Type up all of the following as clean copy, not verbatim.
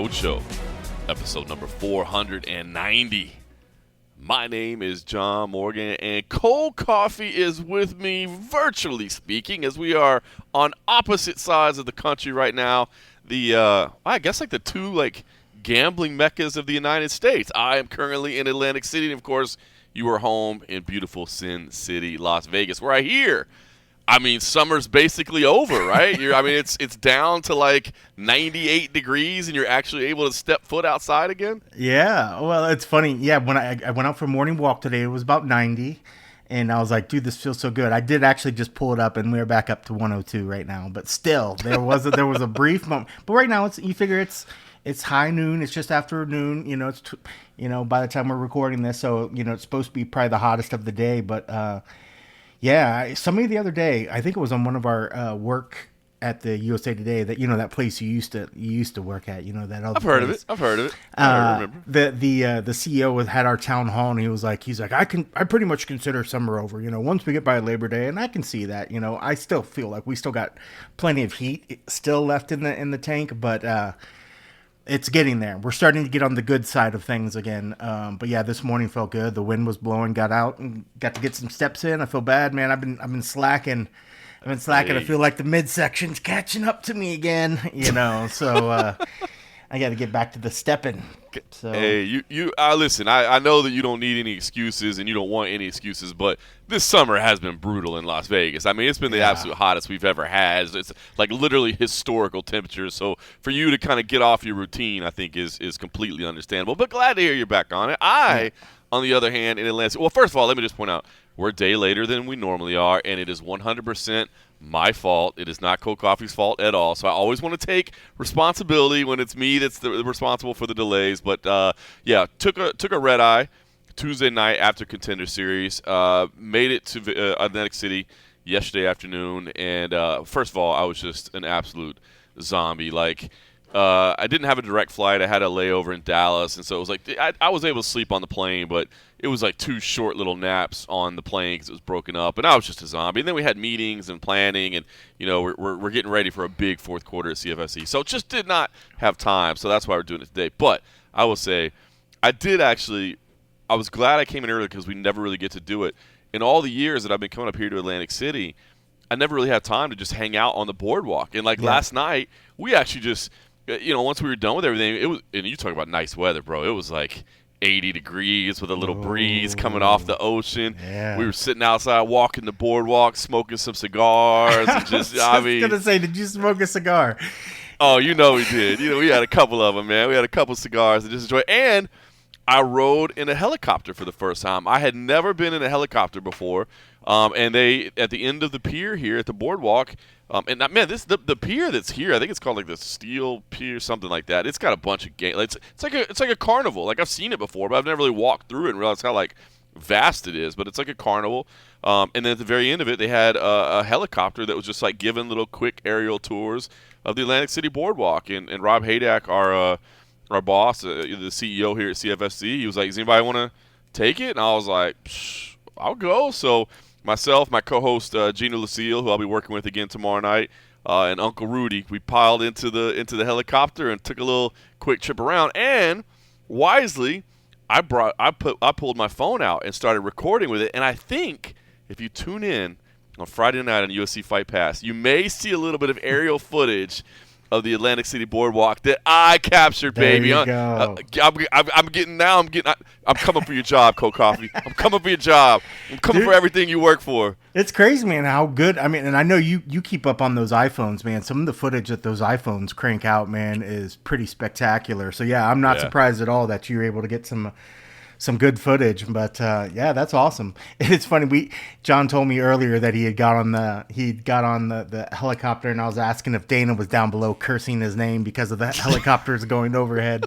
Coach Show, episode number 490. My name is John Morgan, and Cold Coffee is with me, virtually speaking, as we are on opposite sides of the country right now. I guess like the two gambling meccas of the United States. I am currently in Atlantic City, and of course, you are home in beautiful Sin City, Las Vegas, where I hear, summer's basically over, right? It's down to 98 degrees, and you're actually able to step foot outside again? Yeah, well, it's funny. Yeah, when I went out for a morning walk today, it was about 90, and I was like, dude, this feels so good. I did actually just pull it up, and we're back up to 102 right now. But still, there was a brief moment. But right now, you figure it's high noon. It's just after noon. By the time we're recording this, so it's supposed to be probably the hottest of the day. But yeah, somebody the other day, I think it was on one of our work at the USA Today, that that place you used to work at, that other I've heard place. of it. I remember. The CEO had our town hall, and he's like, I pretty much consider summer over. Once we get by Labor Day, and I can see that. I still feel like we still got plenty of heat still left in the tank, but it's getting there. We're starting to get on the good side of things again. But yeah, this morning felt good. The wind was blowing. Got out and got to get some steps in. I feel bad, man. I've been slacking. Hey. I feel like the midsection's catching up to me again. So I got to get back to the stepping. So. Hey, you listen. I know that you don't need any excuses and you don't want any excuses, but this summer has been brutal in Las Vegas. It's been the absolute hottest we've ever had. It's literally historical temperatures. So for you to kind of get off your routine, I think is completely understandable. But glad to hear you're back on it. On the other hand, in Atlanta, well, first of all, let me just point out, we're a day later than we normally are, and it is 100% my fault. It is not Cold Coffee's fault at all. So I always want to take responsibility when it's me that's responsible for the delays. But took a red eye Tuesday night after Contender series. Made it to Atlantic City yesterday afternoon, and first of all, I was just an absolute zombie. I didn't have a direct flight. I had a layover in Dallas, and so it was I was able to sleep on the plane, but it was two short little naps on the plane because it was broken up, and I was just a zombie. And then we had meetings and planning, and we're getting ready for a big fourth quarter at CFFC, so just did not have time. So that's why we're doing it today. But I will say, I was glad I came in early because we never really get to do it. In all the years that I've been coming up here to Atlantic City, I never really had time to just hang out on the boardwalk. And last night, we actually just once we were done with everything, it was, and you talk about nice weather, bro. It was 80 degrees with a little breeze coming off the ocean. Yeah. We were sitting outside walking the boardwalk, smoking some cigars. And just, I was going to say, did you smoke a cigar? Oh, we did. We had a couple of them, man. We had a couple cigars to just enjoy. And I rode in a helicopter for the first time. I had never been in a helicopter before. And they, at the end of the pier here at the boardwalk, the pier that's here, I think it's called the Steel Pier, something like that. It's got a bunch of games. It's like a carnival. I've seen it before, but I've never really walked through it and realized how vast it is. But it's like a carnival. And then at the very end of it, they had a helicopter that was just giving little quick aerial tours of the Atlantic City boardwalk. And Rob Hadak, our boss, the CEO here at CFFC, he was like, "Does anybody want to take it?" And I was like, "I'll go." So myself, my co-host Gina Lucille, who I'll be working with again tomorrow night, and Uncle Rudy, we piled into the helicopter and took a little quick trip around. And wisely, I pulled my phone out and started recording with it. And I think if you tune in on Friday night on USC Fight Pass, you may see a little bit of aerial footage of the Atlantic City boardwalk that I captured, baby. There you go. I'm coming for your job, Cold Coffee. I'm coming for your job. I'm coming for everything you work for. It's crazy, man, how good. And I know you keep up on those iPhones, man. Some of the footage that those iPhones crank out, man, is pretty spectacular. So, yeah, I'm not surprised at all that you're able to get some good footage, but that's awesome. It's funny. John told me earlier that he got on the helicopter, and I was asking if Dana was down below cursing his name because of the helicopters going overhead.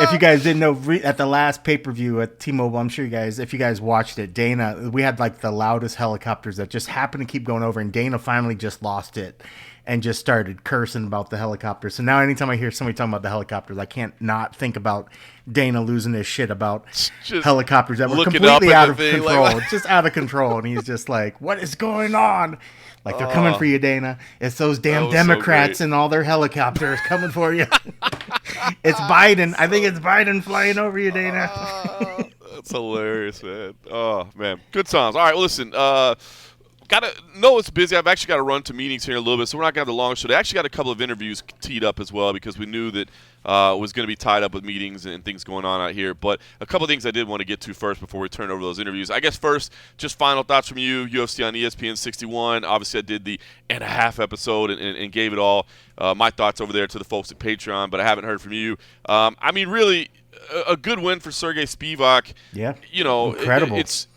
If you guys didn't know, at the last pay-per-view at T-Mobile, I'm sure if you guys watched it, Dana, we had the loudest helicopters that just happened to keep going over, and Dana finally just lost it. and just started cursing about the helicopters. So now anytime I hear somebody talking about the helicopters, I can't not think about Dana losing his shit about just helicopters that were completely out of control. Like, just out of control. And he's just like, what is going on? Like, they're coming for you, Dana. It's those damn Democrats and all their helicopters coming for you. It's Biden. I think it's Biden flying over you, Dana. That's hilarious, man. Oh, man. Good times. All right, well, listen. It's busy. I've actually got to run to meetings here in a little bit, so we're not going to have the long show. They actually got a couple of interviews teed up as well because we knew that was going to be tied up with meetings and things going on out here. But a couple of things I did want to get to first before we turn over those interviews. I guess first, just final thoughts from you, UFC on ESPN 61. Obviously, I did the and a half episode and gave it all my thoughts over there to the folks at Patreon, but I haven't heard from you. I mean, really, a good win for Sergey Spivak. Yeah, incredible. It's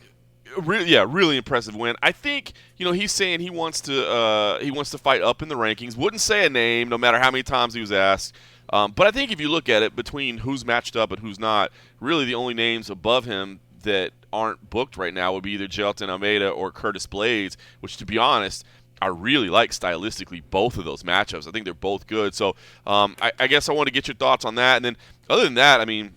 really impressive win. I think he's saying he wants to fight up in the rankings. Wouldn't say a name, no matter how many times he was asked. But I think if you look at it between who's matched up and who's not, really the only names above him that aren't booked right now would be either Jailton Almeida or Curtis Blades, which, to be honest, I really like stylistically both of those matchups. I think they're both good. So I guess I want to get your thoughts on that. And then other than that, I mean,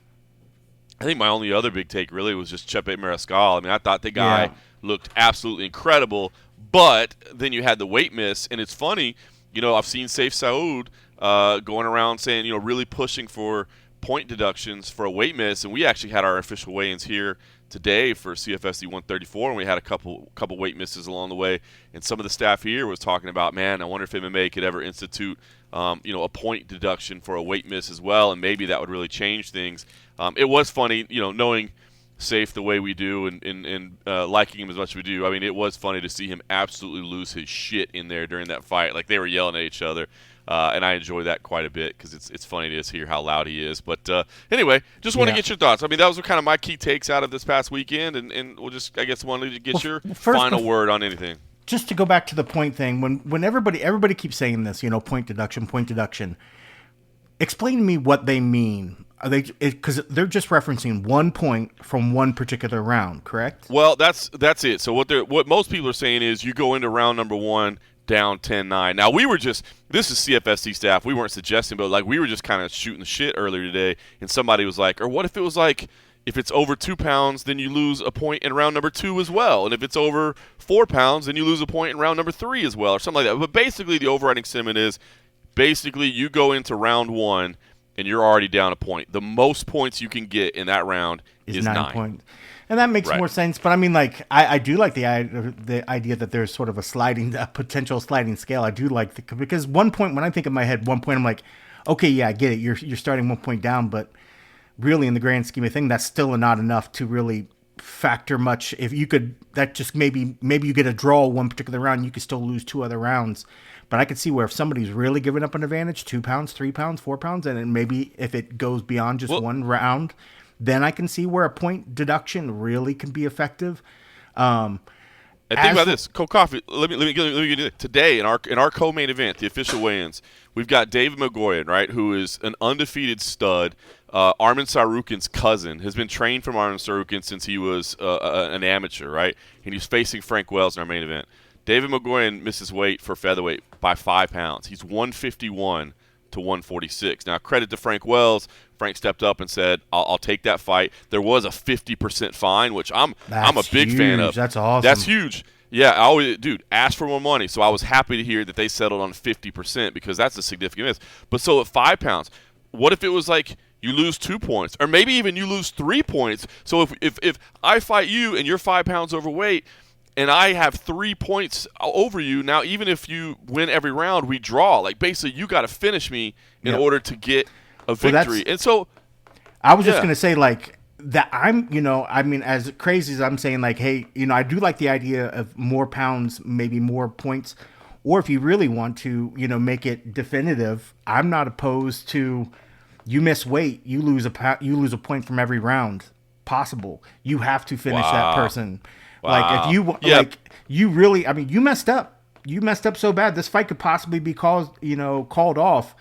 I think my only other big take really was just Chepe Mariscal. I mean, I thought the guy looked absolutely incredible, but then you had the weight miss, and it's funny, I've seen Saif Saud going around saying, really pushing for point deductions for a weight miss, and we actually had our official weigh-ins here today for CFFC 134, and we had a couple weight misses along the way, and some of the staff here was talking about, man, I wonder if MMA could ever institute a point deduction for a weight miss as well, and maybe that would really change things. It was funny, knowing Safe the way we do and liking him as much as we do. I mean, it was funny to see him absolutely lose his shit in there during that fight. Like, they were yelling at each other, and I enjoy that quite a bit because it's funny to hear how loud he is. But anyway, just want to get your thoughts. I mean, that was kind of my key takes out of this past weekend, and we'll just, I guess, wanted to get your final word on anything. Just to go back to the point thing, when everybody keeps saying this, point deduction. Explain to me what they mean. Are they, because they're just referencing 1 point from one particular round, correct? Well, that's it. So what most people are saying is you go into round number one down 10-9. Now, this is CFFC staff. We weren't suggesting, but we were just kind of shooting the shit earlier today, and somebody was like, or what if it was like, if it's over 2 pounds, then you lose a point in round number 2 as well. And if it's over 4 pounds, then you lose a point in round number 3 as well, or something like that. But basically, the overriding sentiment is, you go into round 1 and you're already down a point. The most points you can get in that round is 9 points. And that makes more sense. But I mean, I do like the idea that there's sort of a potential sliding scale. I do like because 1 point, when I think in my head, 1 point, I'm like, okay, yeah, I get it. You're starting 1 point down, but really in the grand scheme of things, that's still not enough to really factor much. If you could, that just maybe you get a draw one particular round, you could still lose 2 other rounds. But I could see where if somebody's really giving up an advantage, 2 pounds, 3 pounds, 4 pounds, and then maybe if it goes beyond just one round, then I can see where a point deduction really can be effective. And think about this, Coffee. Let me get it. Today in our co-main event, the official weigh-ins, we've got David Magoyan, right, who is an undefeated stud. Arman Sarukin's cousin, has been trained from Arman Sarukin since he was an amateur, right? And he's facing Frank Wells in our main event. David Magoyan misses weight for featherweight by 5 pounds. He's 151 to 146. Now, credit to Frank Wells. Frank stepped up and said, I'll take that fight. There was a 50% fine, which I'm a big fan of. That's awesome. That's huge. Yeah, ask for more money. So I was happy to hear that they settled on 50% because that's a significant miss. But so at 5 pounds, what if it was like you lose 2 points, or maybe even you lose 3 points? So if I fight you and you're 5 pounds overweight, and I have 3 points over you, now even if you win every round, we draw. Like, basically, you got to finish me in order to get a victory. And so I was just going to say, that as crazy as I'm saying, hey, I do like the idea of more pounds, maybe more points. Or if you really want to, make it definitive, I'm not opposed to you miss weight, you lose a point from every round possible. You have to finish that person. Wow. If you really, you messed up. You messed up so bad. This fight could possibly be called off.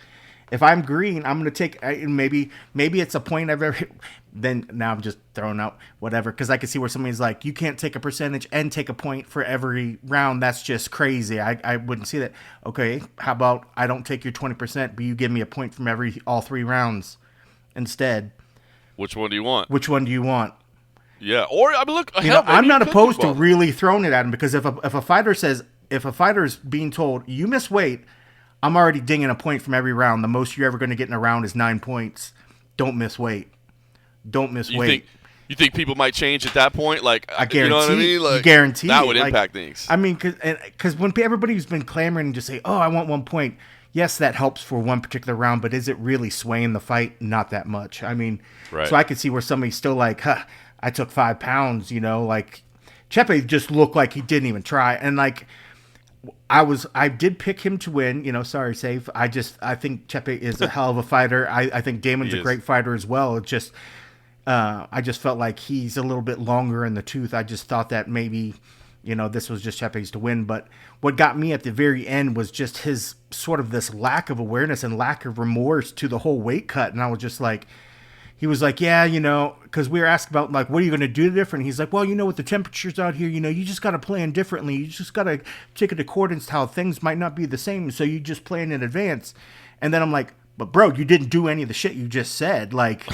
If I'm green, I'm going to take maybe it's a point I've ever. Then now I'm just throwing out whatever because I can see where somebody's like, you can't take a percentage and take a point for every round. That's just crazy. I wouldn't see that. Okay, how about I don't take your 20%, but you give me a point from all 3 rounds instead. Which one do you want? Which one do you want? Yeah, or I mean, look, I'm not opposed to really throwing it at him because if a fighter's being told you miss weight, I'm already dinging a point from every round. The most you're ever going to get in a round is 9 points. Don't miss weight. Don't miss weight. You think people might change at that point? Like, I guarantee. You know what I mean? Like, guarantee that would impact things. I mean, because when everybody's been clamoring and just say, "Oh, I want 1 point," yes, that helps for one particular round, but is it really swaying the fight? Not that much. I mean, right. So I could see where somebody's still like, "Huh, I took 5 pounds," like Chepe just looked like he didn't even try, and like. I did pick him to win, sorry, Safe. I think Chepe is a hell of a fighter. I think Damon's a great fighter as well. It just, I just felt like he's a little bit longer in the tooth. I just thought that maybe, this was just Chepe's to win. But what got me at the very end was just his sort of this lack of awareness and lack of remorse to the whole weight cut. And I was just like, he was like, yeah, because we were asked about, like, what are you going to do different? He's like, well, with the temperatures out here, you just got to plan differently. You just got to take it accordance to how things might not be the same. So you just plan in advance. And then I'm like, but bro, you didn't do any of the shit you just said. Like,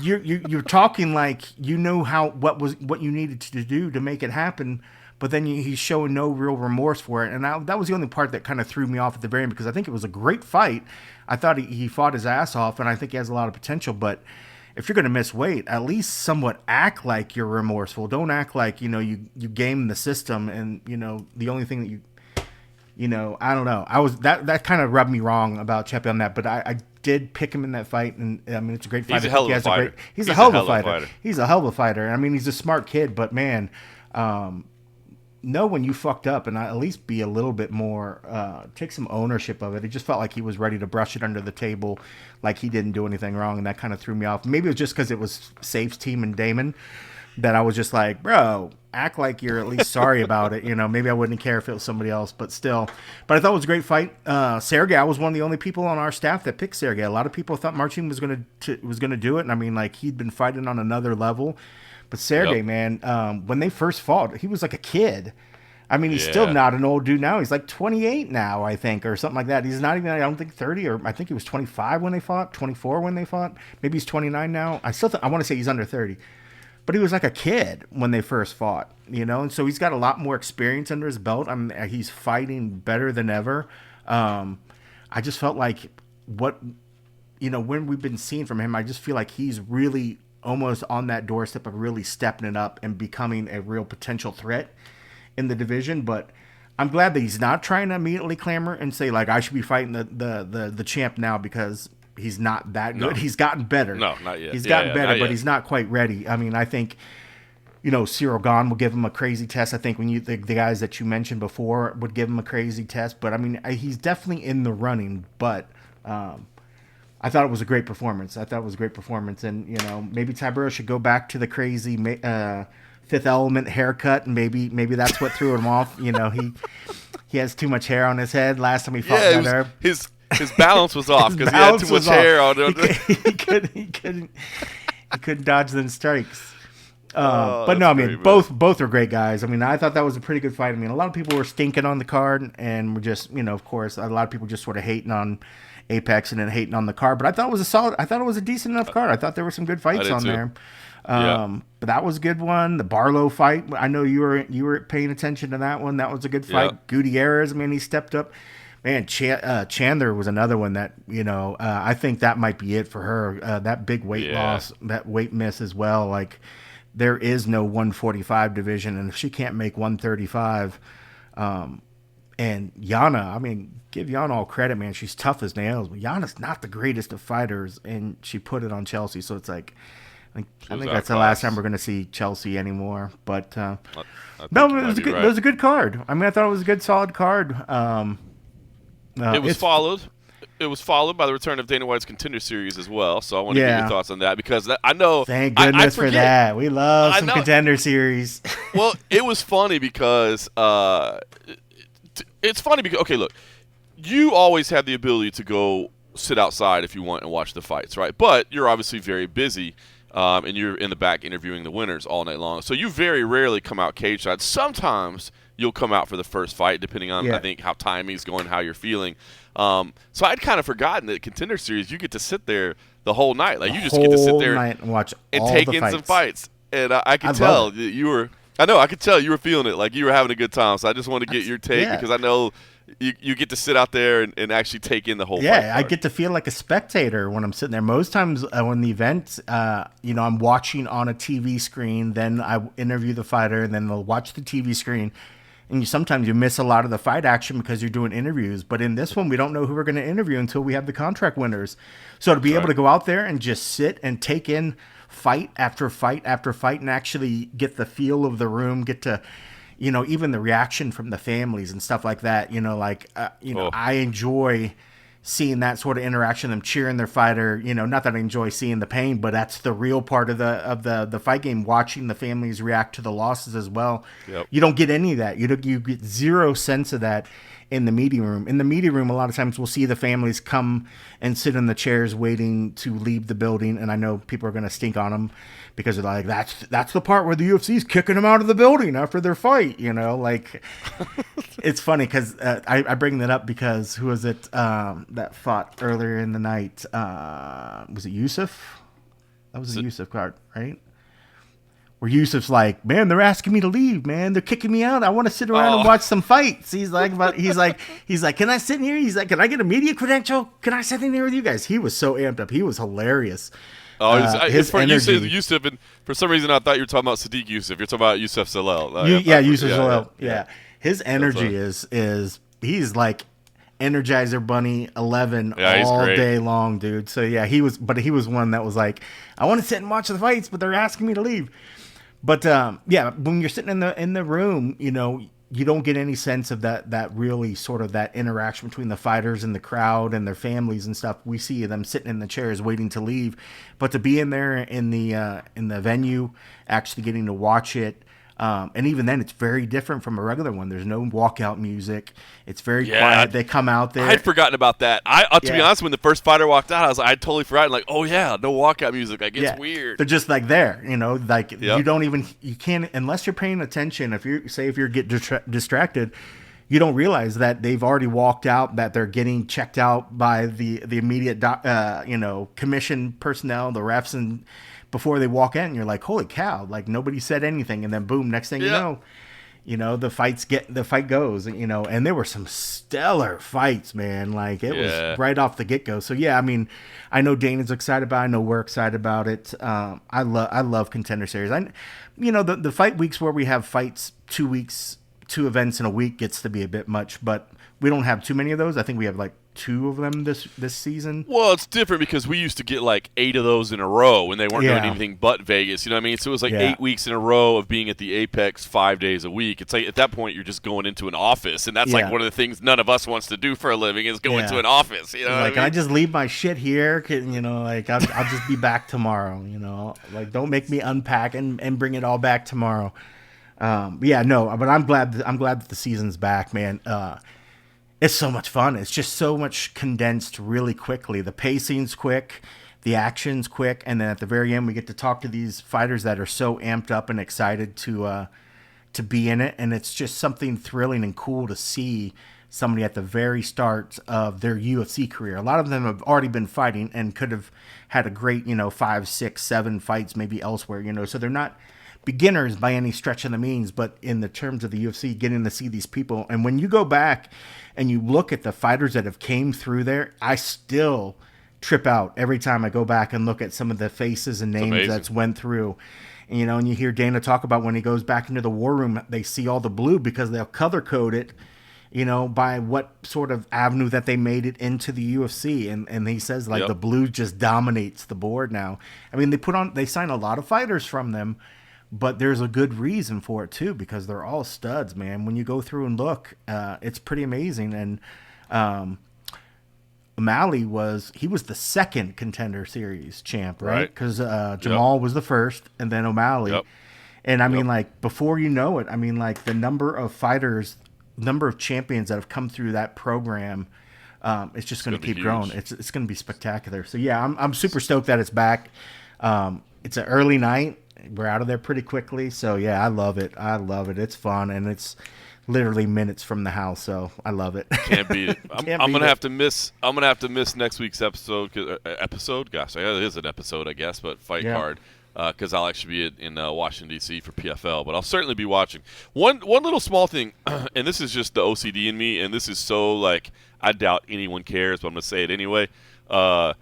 you're talking like what you needed to do to make it happen. But then he's showing no real remorse for it. And that was the only part that kind of threw me off at the very end because I think it was a great fight. I thought he fought his ass off, and I think he has a lot of potential. But if you're going to miss weight, at least somewhat act like you're remorseful. Don't act like, you game the system and, the only thing that I don't know. That kind of rubbed me wrong about Chepe on that, but I did pick him in that fight, and I mean, it's a great fight. He's a hell of a fighter. He's a hell of a fighter. He's a hell of a fighter. I mean, he's a smart kid, but man, know when you fucked up and at least be a little bit more, take some ownership of it. It just felt like he was ready to brush it under the table, like he didn't do anything wrong, and that kind of threw me off. Maybe it was just because it was Safe's team and Damon that I was just like, bro, act like you're at least sorry about it. Maybe I wouldn't care if it was somebody else, but still. But I thought it was a great fight. Sergey, I was one of the only people on our staff that picked Sergey. A lot of people thought Marcin was gonna do it, and I mean, like, he'd been fighting on another level. But Sergey, man, when they first fought, he was like a kid. I mean, he's still not an old dude now. He's like 28 now, I think, or something like that. He's not even, I don't think 30, or I think he was 25 when they fought, 24 when they fought. Maybe he's 29 now. I want to say he's under 30. But he was like a kid when they first fought, and so he's got a lot more experience under his belt. I mean, he's fighting better than ever. I just felt like when we've been seeing from him, I just feel like he's really almost on that doorstep of really stepping it up and becoming a real potential threat in the division. But I'm glad that he's not trying to immediately clamor and say, like, I should be fighting the champ now because he's not that good. He's gotten better. No, not yet. He's gotten better, but he's not quite ready. I mean, I think, Cyril Gahn will give him a crazy test. I think when the guys that you mentioned before would give him a crazy test. But, I mean, he's definitely in the running. But I thought it was a great performance. And, maybe Tybura should go back to the crazy Fifth Element haircut, and maybe that's what threw him off. He has too much hair on his head. Last time he fought there, his balance was off because he had too much hair on him. He couldn't dodge the strikes. But no, I mean, both are great guys. I mean, I thought that was a pretty good fight. I mean, a lot of people were stinking on the card, and were just, of course, a lot of people just sort of hating on Apex and then hating on the card. But I thought it was a decent enough card. I thought there were some good fights on there. But that was a good one. The Barlow fight, I know you were paying attention to that one. That was a good fight. Yep. Gutierrez, I mean, he stepped up. Man, Chandler was another one that, I think that might be it for her. That big weight loss, that weight miss as well. Like, there is no 145 division, and if she can't make 135, and Yana, I mean, give Yana all credit, man. She's tough as nails, but Yana's not the greatest of fighters, and she put it on Chelsea, so it's like, I think that's the last time we're going to see Chelsea anymore. But no, it was a good card. I mean, I thought it was a good, solid card. It was followed by the return of Dana White's Contender series as well. So I want to get your thoughts on that because I know. Thank goodness for that. We love some Contender series. Well, it was funny because okay, look, you always have the ability to go sit outside if you want and watch the fights, right? But you're obviously very busy, and you're in the back interviewing the winners all night long. So you very rarely come out cage side. Sometimes you'll come out for the first fight, depending on, I think, how timing's going, how you're feeling. So I'd kind of forgotten that Contender Series, you get to sit there the whole night. Like, you just get to sit there and watch and all take the in fights. some fights. And I could tell that you were – I know, I could tell you were feeling it. Like, you were having a good time. So I just wanted to get your take because I know you get to sit out there and actually take in the whole fight. Yeah, I get to feel like a spectator when I'm sitting there. Most times when the event, I'm watching on a TV screen, then I interview the fighter, and then they'll watch the TV screen. And sometimes you miss a lot of the fight action because you're doing interviews. But in this one, we don't know who we're going to interview until we have the contract winners. So to be able to go out there and just sit and take in fight after fight after fight and actually get the feel of the room, get to, even the reaction from the families and stuff like that, I enjoy seeing that sort of interaction, them cheering their fighter, not that I enjoy seeing the pain, but that's the real part of the fight game, watching the families react to the losses as well. Yep. You don't get any of that. You get zero sense of that in the media room. In the media room, a lot of times we'll see the families come and sit in the chairs waiting to leave the building, and I know people are going to stink on them because they're like, that's the part where the UFC is kicking them out of the building after their fight, It's funny because I bring that up because who was it that fought earlier in the night? Was it Yusuf? That was the Yusuf card, right? Where Yusuf's like, man, they're asking me to leave, man. They're kicking me out. I want to sit around and watch some fights. He's like, can I sit in here? He's like, can I get a media credential? Can I sit in here with you guys? He was so amped up. He was hilarious. His energy. You said Yusuf, and for some reason I thought you were talking about Sadiq Yusuf. You're talking about Yusuf Salel. Yusuf Salel. Yeah. His energy is he's like Energizer Bunny 11 all day long, dude. So yeah, he was one that was like, I want to sit and watch the fights, but they're asking me to leave. But when you're sitting in the room, you don't get any sense of that really sort of that interaction between the fighters and the crowd and their families and stuff. We see them sitting in the chairs waiting to leave, but to be in there in the venue, actually getting to watch it. And even then, it's very different from a regular one. There's no walkout music. It's very quiet. They come out there. I'd forgotten about that. To be honest, when the first fighter walked out, I'd totally forgotten. Like, oh yeah, no walkout music. Like, it's weird. They're just like there, you don't even, you can't, unless you're paying attention. If you get distracted, you don't realize that they've already walked out, that they're getting checked out by the immediate, commission personnel, the refs, and before they walk in, you're like, holy cow, like nobody said anything. And then boom, next thing you know, the fight goes, and there were some stellar fights, man. Like it was right off the get go. So yeah, I mean, I know Dana's excited about it. I know we're excited about it. I love Contender Series. The fight weeks where we have fights 2 weeks, 2 events in a week gets to be a bit much, but we don't have too many of those. I think we have like 2 of them this season. Well, it's different because we used to get like 8 of those in a row when they weren't doing anything but Vegas. You know what I mean? So it was like 8 weeks in a row of being at the Apex 5 days a week. It's like at that point you're just going into an office, and that's like one of the things none of us wants to do for a living is go into an office. You know, like, can I just leave my shit here? Like I'll just be back tomorrow. Like don't make me unpack and bring it all back tomorrow. But I'm glad that the season's back, man. It's so much fun. It's just so much condensed really quickly. The pacing's quick, the action's quick, and then at the very end we get to talk to these fighters that are so amped up and excited to be in it, and it's just something thrilling and cool to see somebody at the very start of their UFC career. A lot of them have already been fighting and could have had a great, 5, 6, 7 fights maybe elsewhere, so they're not beginners by any stretch of the means, but in the terms of the UFC, getting to see these people. And when you go back and you look at the fighters that have came through there, I still trip out every time I go back and look at some of the faces and names that's went through. And, and you hear Dana talk about when he goes back into the war room, they see all the blue because they'll color code it, by what sort of avenue that they made it into the UFC. And he says the blue just dominates the board now. I mean, they sign a lot of fighters from them, but there's a good reason for it too, because they're all studs, man. When you go through and look, it's pretty amazing. And O'Malley was the second Contender Series champ, right? Because Jamal was the first, and then O'Malley. Yep. And I mean, like, before you know it, I mean, like, the number of fighters, number of champions that have come through that program it's just going to keep growing. It's going to be spectacular. So yeah, I'm super stoked that it's back. It's an early night. We're out of there pretty quickly. So yeah, I love it. It's fun, and it's literally minutes from the house. So I love it. Can't beat it. I'm gonna have to miss. I'm gonna have to miss next week's episode. Gosh, it is an episode, I guess, but fight card. Because I'll actually be in Washington, D.C. for PFL. But I'll certainly be watching. One little small thing, and this is just the OCD in me, and this is so, like, I doubt anyone cares, but I'm going to say it anyway. I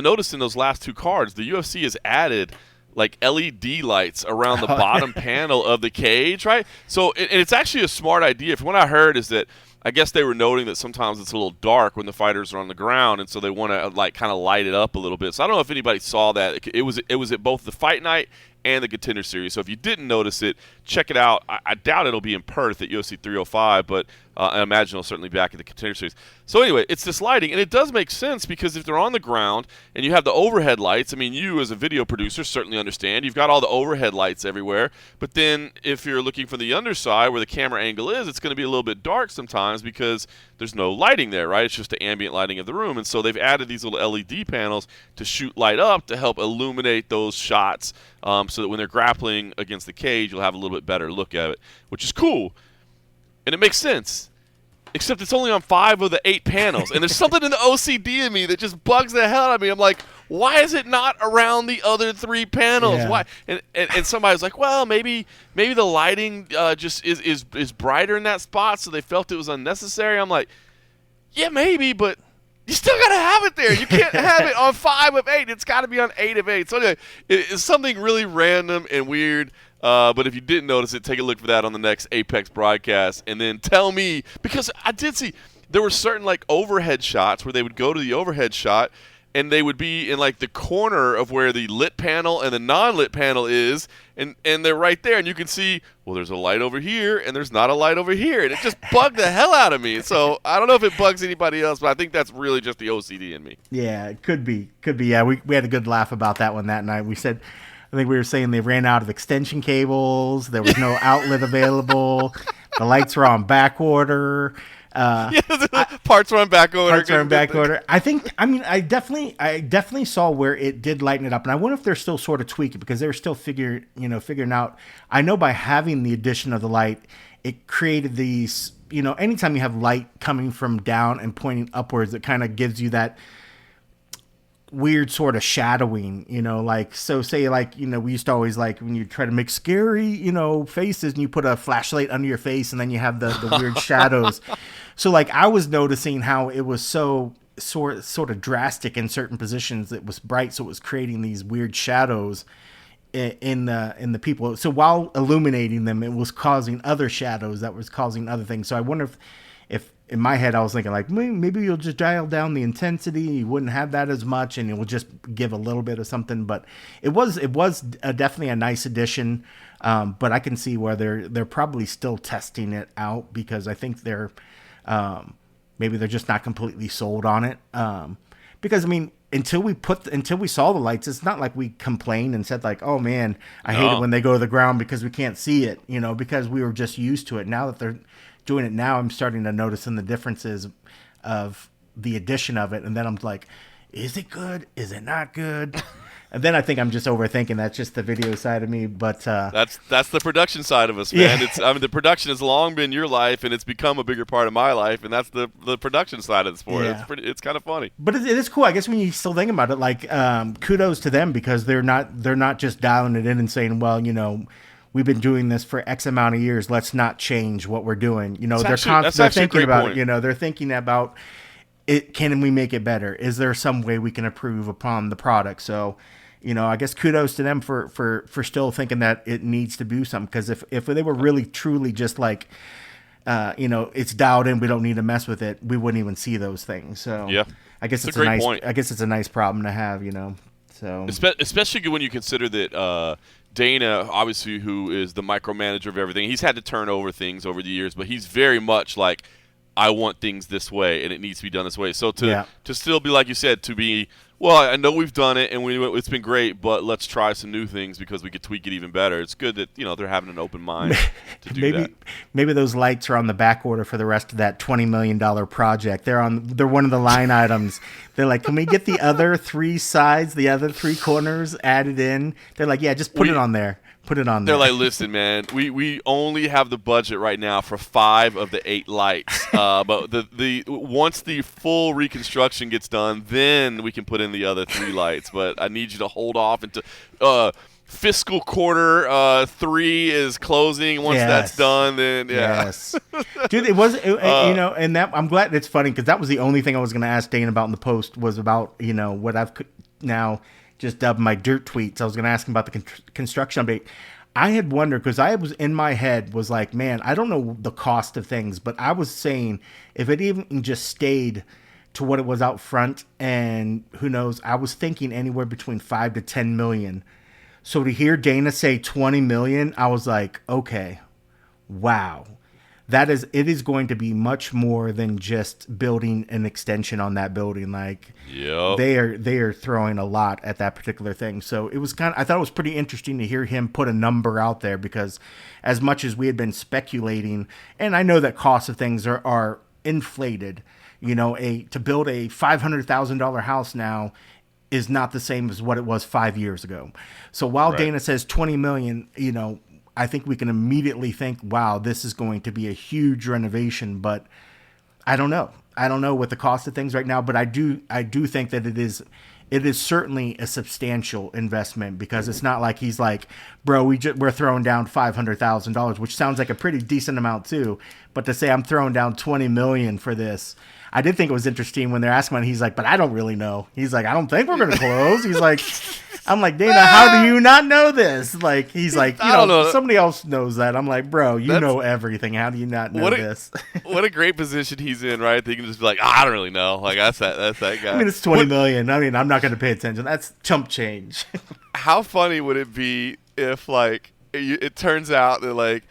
noticed in those last two cards, the UFC has added, like, LED lights around the bottom panel of the cage, right? So and it's actually a smart idea. From what I heard is that I guess they were noting that sometimes it's a little dark when the fighters are on the ground, and so they want to like kind of light it up a little bit. So I don't know if anybody saw that. It was at both the Fight Night and the Contender Series. So if you didn't notice it, check it out. I doubt it'll be in Perth at UFC 305, but I imagine it'll certainly be back at the Contender Series. So anyway, it's this lighting, and it does make sense because if they're on the ground and you have the overhead lights, I mean, you as a video producer certainly understand. You've got all the overhead lights everywhere, but then if you're looking for the underside where the camera angle is, it's going to be a little bit dark sometimes because there's no lighting there, right? It's just the ambient lighting of the room, and so they've added these little LED panels to shoot light up to help illuminate those shots so that when they're grappling against the cage, you'll have a little bit better look at it, which is cool. And it makes sense, except it's only on 5 of the 8 panels. And there's something in the OCD in me that just bugs the hell out of me. I'm like, why is it not around the other 3 panels? Yeah. Why? And somebody's like, well, maybe the lighting just is brighter in that spot, so they felt it was unnecessary. I'm like, yeah, maybe, but you still got to have it there. You can't have it on 5 of 8. It's got to be on 8 of 8. So anyway, it's something really random and weird. But if you didn't notice it, take a look for that on the next Apex broadcast. And then tell me, because I did see there were certain like overhead shots where they would go to the overhead shot and they would be in like the corner of where the lit panel and the non-lit panel is. And they're right there. And you can see, well, there's a light over here and there's not a light over here. And it just bugged the hell out of me. So I don't know if it bugs anybody else, but I think that's really just the OCD in me. Yeah, it could be. Yeah, we had a good laugh about that one that night. We said, I think we were saying they ran out of extension cables. There was no outlet available. The lights were on back order. Parts were on back order. I definitely saw where it did lighten it up, and I wonder if they're still sort of tweaking because they were still figuring out. I know by having the addition of the light, it created these. Anytime you have light coming from down and pointing upwards, it kind of gives you that weird sort of shadowing, say we used to always like when you try to make scary, faces and you put a flashlight under your face and then you have the weird shadows. So like I was noticing how it was so sort of drastic in certain positions. It was bright, so it was creating these weird shadows in the people. So while illuminating them, it was causing other shadows that was causing other things. So I wonder if in my head I was thinking like maybe you'll just dial down the intensity, you wouldn't have that as much, and it will just give a little bit of something. But it was definitely a nice addition. But I can see where they're probably still testing it out because I think they're maybe they're just not completely sold on it. Because I mean, until we saw the lights, it's not like we complained and said like, oh man, I hate it when they go to the ground because we can't see it, because we were just used to it. Now that they're doing it now, I'm starting to notice in the differences of the addition of it. And then I'm like, is it good? Is it not good? And then I think I'm just overthinking. That's just the video side of me. But that's the production side of us, man. Yeah. The production has long been your life, and it's become a bigger part of my life, and that's the production side of the sport. Yeah. It's kind of funny. But it is cool. I guess when you still think about it, like kudos to them because they're not just dialing it in and saying, well, we've been doing this for X amount of years. Let's not change what we're doing. They're thinking about it. They're thinking about it. Can we make it better? Is there some way we can improve upon the product? So, I guess kudos to them for still thinking that it needs to do something. Because if they were really truly just like, it's dialed in, we don't need to mess with it, we wouldn't even see those things. So yeah, I guess it's a nice point. I guess it's a nice problem to have. So especially when you consider that. Dana, obviously, who is the micromanager of everything, he's had to turn over things over the years, but he's very much like, I want things this way, and it needs to be done this way. So to still be, like you said, to be, Well, I know we've done it, and it's been great, but let's try some new things because we could tweak it even better. It's good that they're having an open mind to do that. Maybe those lights are on the back order for the rest of that $20 million project. They're one of the line items. They're like, can we get the other 3 sides, the other 3 corners added in? They're like, yeah, just put it on there. Put it on there. They're like, listen, man, we only have the budget right now for 5 of the 8 lights. But the once the full reconstruction gets done, then we can put in the other 3 lights. But I need you to hold off until fiscal quarter 3 is closing. Once that's done, then yes, dude, it was and that I'm glad it's funny because that was the only thing I was going to ask Dane about in the post was about what I've now just dubbed my dirt tweets. I was going to ask him about the construction update. I had wondered because I was in my head was like, man, I don't know the cost of things, but I was saying if it even just stayed to what it was out front, and who knows, I was thinking anywhere between 5 to 10 million. So to hear Dana say 20 million, I was like, okay, wow. It is going to be much more than just building an extension on that building. Like, yep. they are throwing a lot at that particular thing. So it was I thought it was pretty interesting to hear him put a number out there because as much as we had been speculating, and I know that costs of things are inflated, to build a $500,000 house now is not the same as what it was 5 years ago. So while Dana says 20 million, I think we can immediately think, wow, this is going to be a huge renovation, but I don't know. I don't know what the cost of things right now, but I do think that it is certainly a substantial investment because it's not like he's like, bro, we're throwing down $500,000, which sounds like a pretty decent amount too. But to say I'm throwing down 20 million for this, I did think it was interesting when they're asking him, he's like, but I don't really know. He's like, I don't think we're going to close. He's like, I'm like, Dana, how do you not know this? Like, he's like, don't know. Somebody else knows that. I'm like, bro, you know everything. How do you not know this? What a great position he's in, right? They can just be like, I don't really know. Like, that's that guy. I mean, it's 20 million. I mean, I'm not going to pay attention. That's chump change. How funny would it be if, like, it turns out that, like,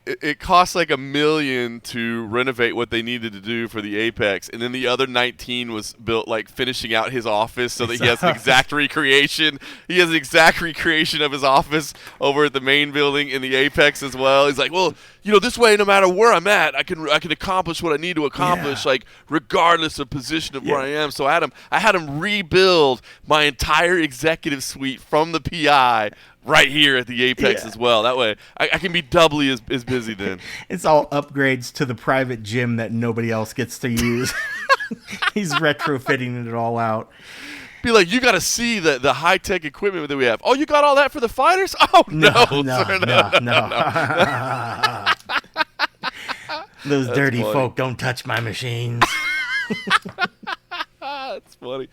it costs like $1 million to renovate what they needed to do for the Apex, and then the other 19 was built like finishing out his office so that he has an exact recreation. He has an exact recreation of his office over at the main building in the Apex as well. He's like, well, this way, no matter where I'm at, I can accomplish what I need to accomplish, like regardless of position of where I am. So I had him rebuild my entire executive suite from the PI right here at the Apex as well. That way, I can be doubly as busy then. It's all upgrades to the private gym that nobody else gets to use. He's retrofitting it all out. Be like, you got to see the high-tech equipment that we have. Oh, you got all that for the fighters? Oh, no. Those dirty folk don't touch my machines. That's funny.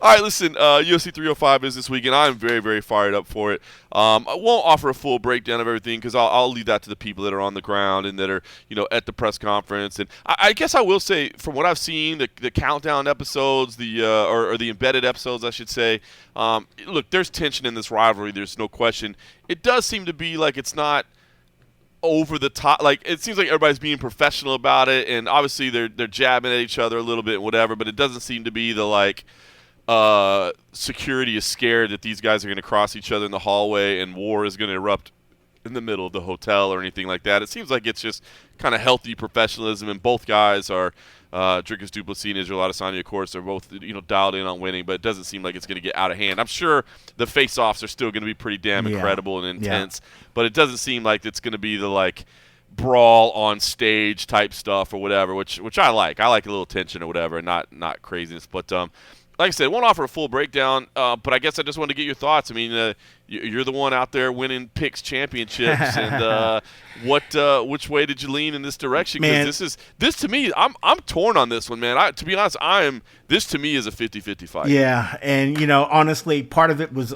All right, listen, UFC 305 is this weekend. I'm very, very fired up for it. I won't offer a full breakdown of everything because I'll leave that to the people that are on the ground and that are, at the press conference. And I guess I will say, from what I've seen, the countdown episodes, or the embedded episodes, I should say, look, there's tension in this rivalry. There's no question. It does seem to be like it's not over the top. Like, it seems like everybody's being professional about it, and obviously they're jabbing at each other a little bit and whatever, but it doesn't seem to be the like security is scared that these guys are going to cross each other in the hallway and war is going to erupt in the middle of the hotel or anything like that. It seems like it's just kind of healthy professionalism, and both guys are Dricus du Plessis and Israel Adesanya, of course, are both dialed in on winning, but it doesn't seem like it's going to get out of hand. I'm sure the face-offs are still going to be pretty damn incredible and intense, but it doesn't seem like it's going to be the like brawl on stage type stuff or whatever, which I like. I like a little tension or whatever, and not craziness. But like I said, I won't offer a full breakdown, but I guess I just wanted to get your thoughts. I mean, you're the one out there winning picks championships, and which way did you lean in this direction? Because this to me, I'm torn on this one, man. To be honest, this to me is a 50-50 fight. Yeah, and honestly, part of it was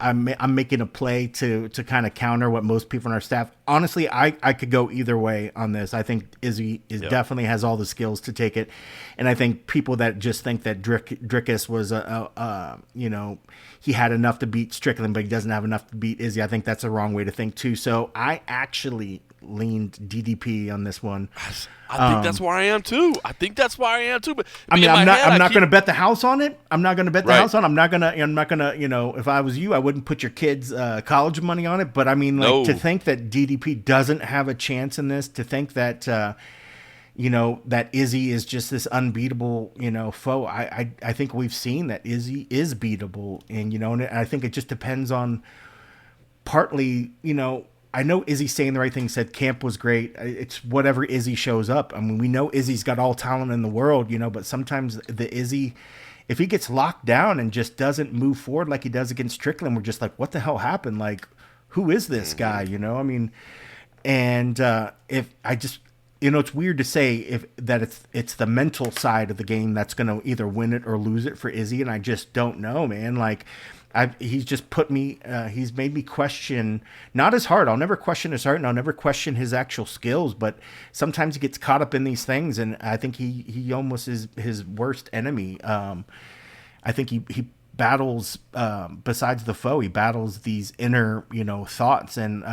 I'm making a play to kind of counter what most people in our staff. Honestly, I could go either way on this. I think Izzy definitely has all the skills to take it, and I think people that just think that Dricus was he had enough to beat Strickland, but he doesn't have enough to beat Izzy. I think that's the wrong way to think too. So I actually leaned DDP on this one. I think that's where I am too. But I mean, I'm not going to bet the house on it. I'm not going to, if I was you, I wouldn't put your kids' college money on it. But I mean, like, to think that DDP doesn't have a chance in this, to think that, that Izzy is just this unbeatable, foe. I think we've seen that Izzy is beatable. And, and I think it just depends on partly, I know Izzy's saying the right thing, said camp was great. It's whatever Izzy shows up. I mean, we know Izzy's got all talent in the world, but sometimes the Izzy, if he gets locked down and just doesn't move forward like he does against Strickland, we're just like, what the hell happened? Like, who is this guy? I mean, and if I just, it's weird to say that it's the mental side of the game that's going to either win it or lose it for Izzy, and I just don't know, man. Like, he's just he's made me question, not his heart. I'll never question his heart, and I'll never question his actual skills, but sometimes he gets caught up in these things, and I think he almost is his worst enemy. I think he battles, besides the foe, he battles these inner, thoughts, and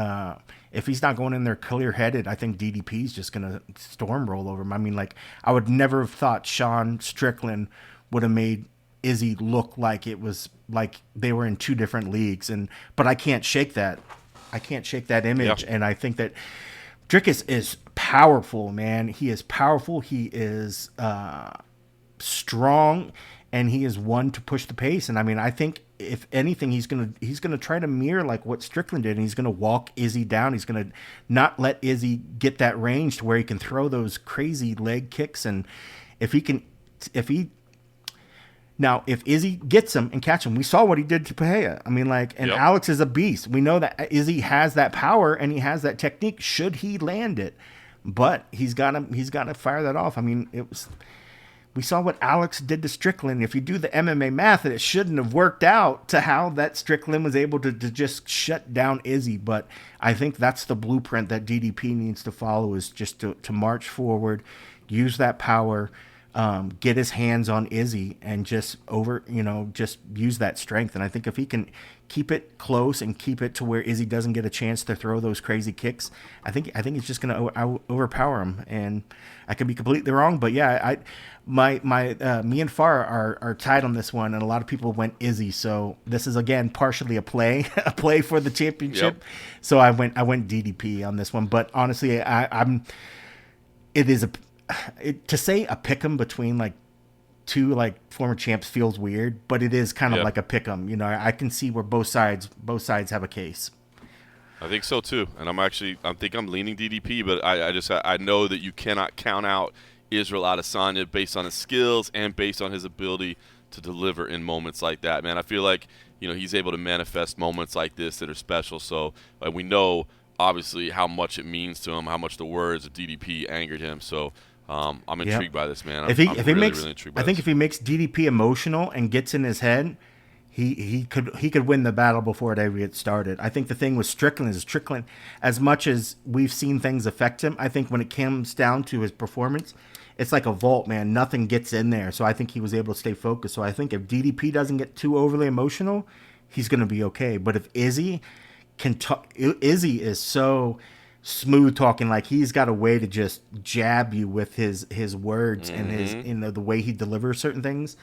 if he's not going in there clear-headed, I think DDP is just going to storm roll over him. I mean, like, I would never have thought Sean Strickland would have made Izzy look like it was like they were in two different leagues, but I can't shake that. I can't shake that image, and I think that Drickus is powerful, man. He is powerful. He is strong, and he is one to push the pace. And I mean, I think if anything, he's gonna try to mirror like what Strickland did, and he's gonna walk Izzy down. He's gonna not let Izzy get that range to where he can throw those crazy leg kicks, and if Izzy gets him and catch him, we saw what he did to Pereira. I mean, like, and Alex is a beast. We know that Izzy has that power and he has that technique should he land it, but he's got to fire that off. I mean, we saw what Alex did to Strickland. If you do the MMA math, it shouldn't have worked out to how that Strickland was able to just shut down Izzy. But I think that's the blueprint that DDP needs to follow, is just to march forward, use that power, get his hands on Izzy, and just use that strength. And I think if he can keep it close and keep it to where Izzy doesn't get a chance to throw those crazy kicks, I think it's just going to overpower him. And I could be completely wrong, but yeah, me and Farr are tied on this one, and a lot of people went Izzy. So this is again partially a play for the championship. Yep. So I went DDP on this one, but honestly, to say a pick'em between like two like former champs feels weird, but it is kind of like a pick'em. I can see where both sides have a case. I think so too, and I'm leaning DDP, but I know that you cannot count out Israel Adesanya based on his skills and based on his ability to deliver in moments like that. Man, I feel like he's able to manifest moments like this that are special. So we know obviously how much it means to him, how much the words of DDP angered him. So I'm intrigued by this, man. Really intrigued by this. If he makes DDP emotional and gets in his head, he could win the battle before it ever gets started. I think the thing with Strickland is as much as we've seen things affect him, I think when it comes down to his performance, it's like a vault, man. Nothing gets in there. So I think he was able to stay focused. So I think if DDP doesn't get too overly emotional, he's going to be okay. But if Izzy can talk, Izzy is so smooth talking, like he's got a way to just jab you with his words and his the way he delivers certain things.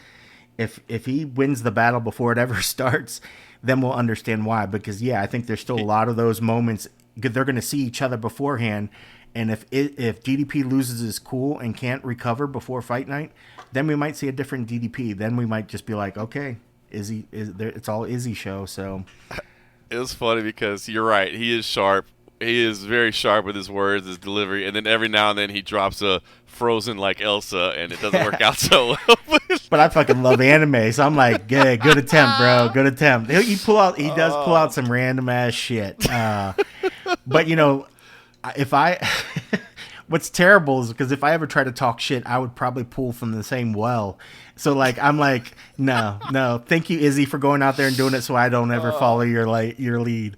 If he wins the battle before it ever starts, then we'll understand why. Because I think there's still a lot of those moments. They're going to see each other beforehand, and if DDP loses his cool and can't recover before fight night, then we might see a different DDP. Then we might just be like, okay, Izzy is there? It's all Izzy show. So it's funny because you're right. He is sharp. He is very sharp with his words, his delivery, and then every now and then he drops a Frozen like Elsa, and it doesn't work out so well. But I fucking love anime, so I'm like, yeah, good attempt, bro, good attempt. He does pull out some random ass shit. But what's terrible is because if I ever try to talk shit, I would probably pull from the same well. So like, I'm like, no, thank you, Izzy, for going out there and doing it, so I don't ever follow your lead.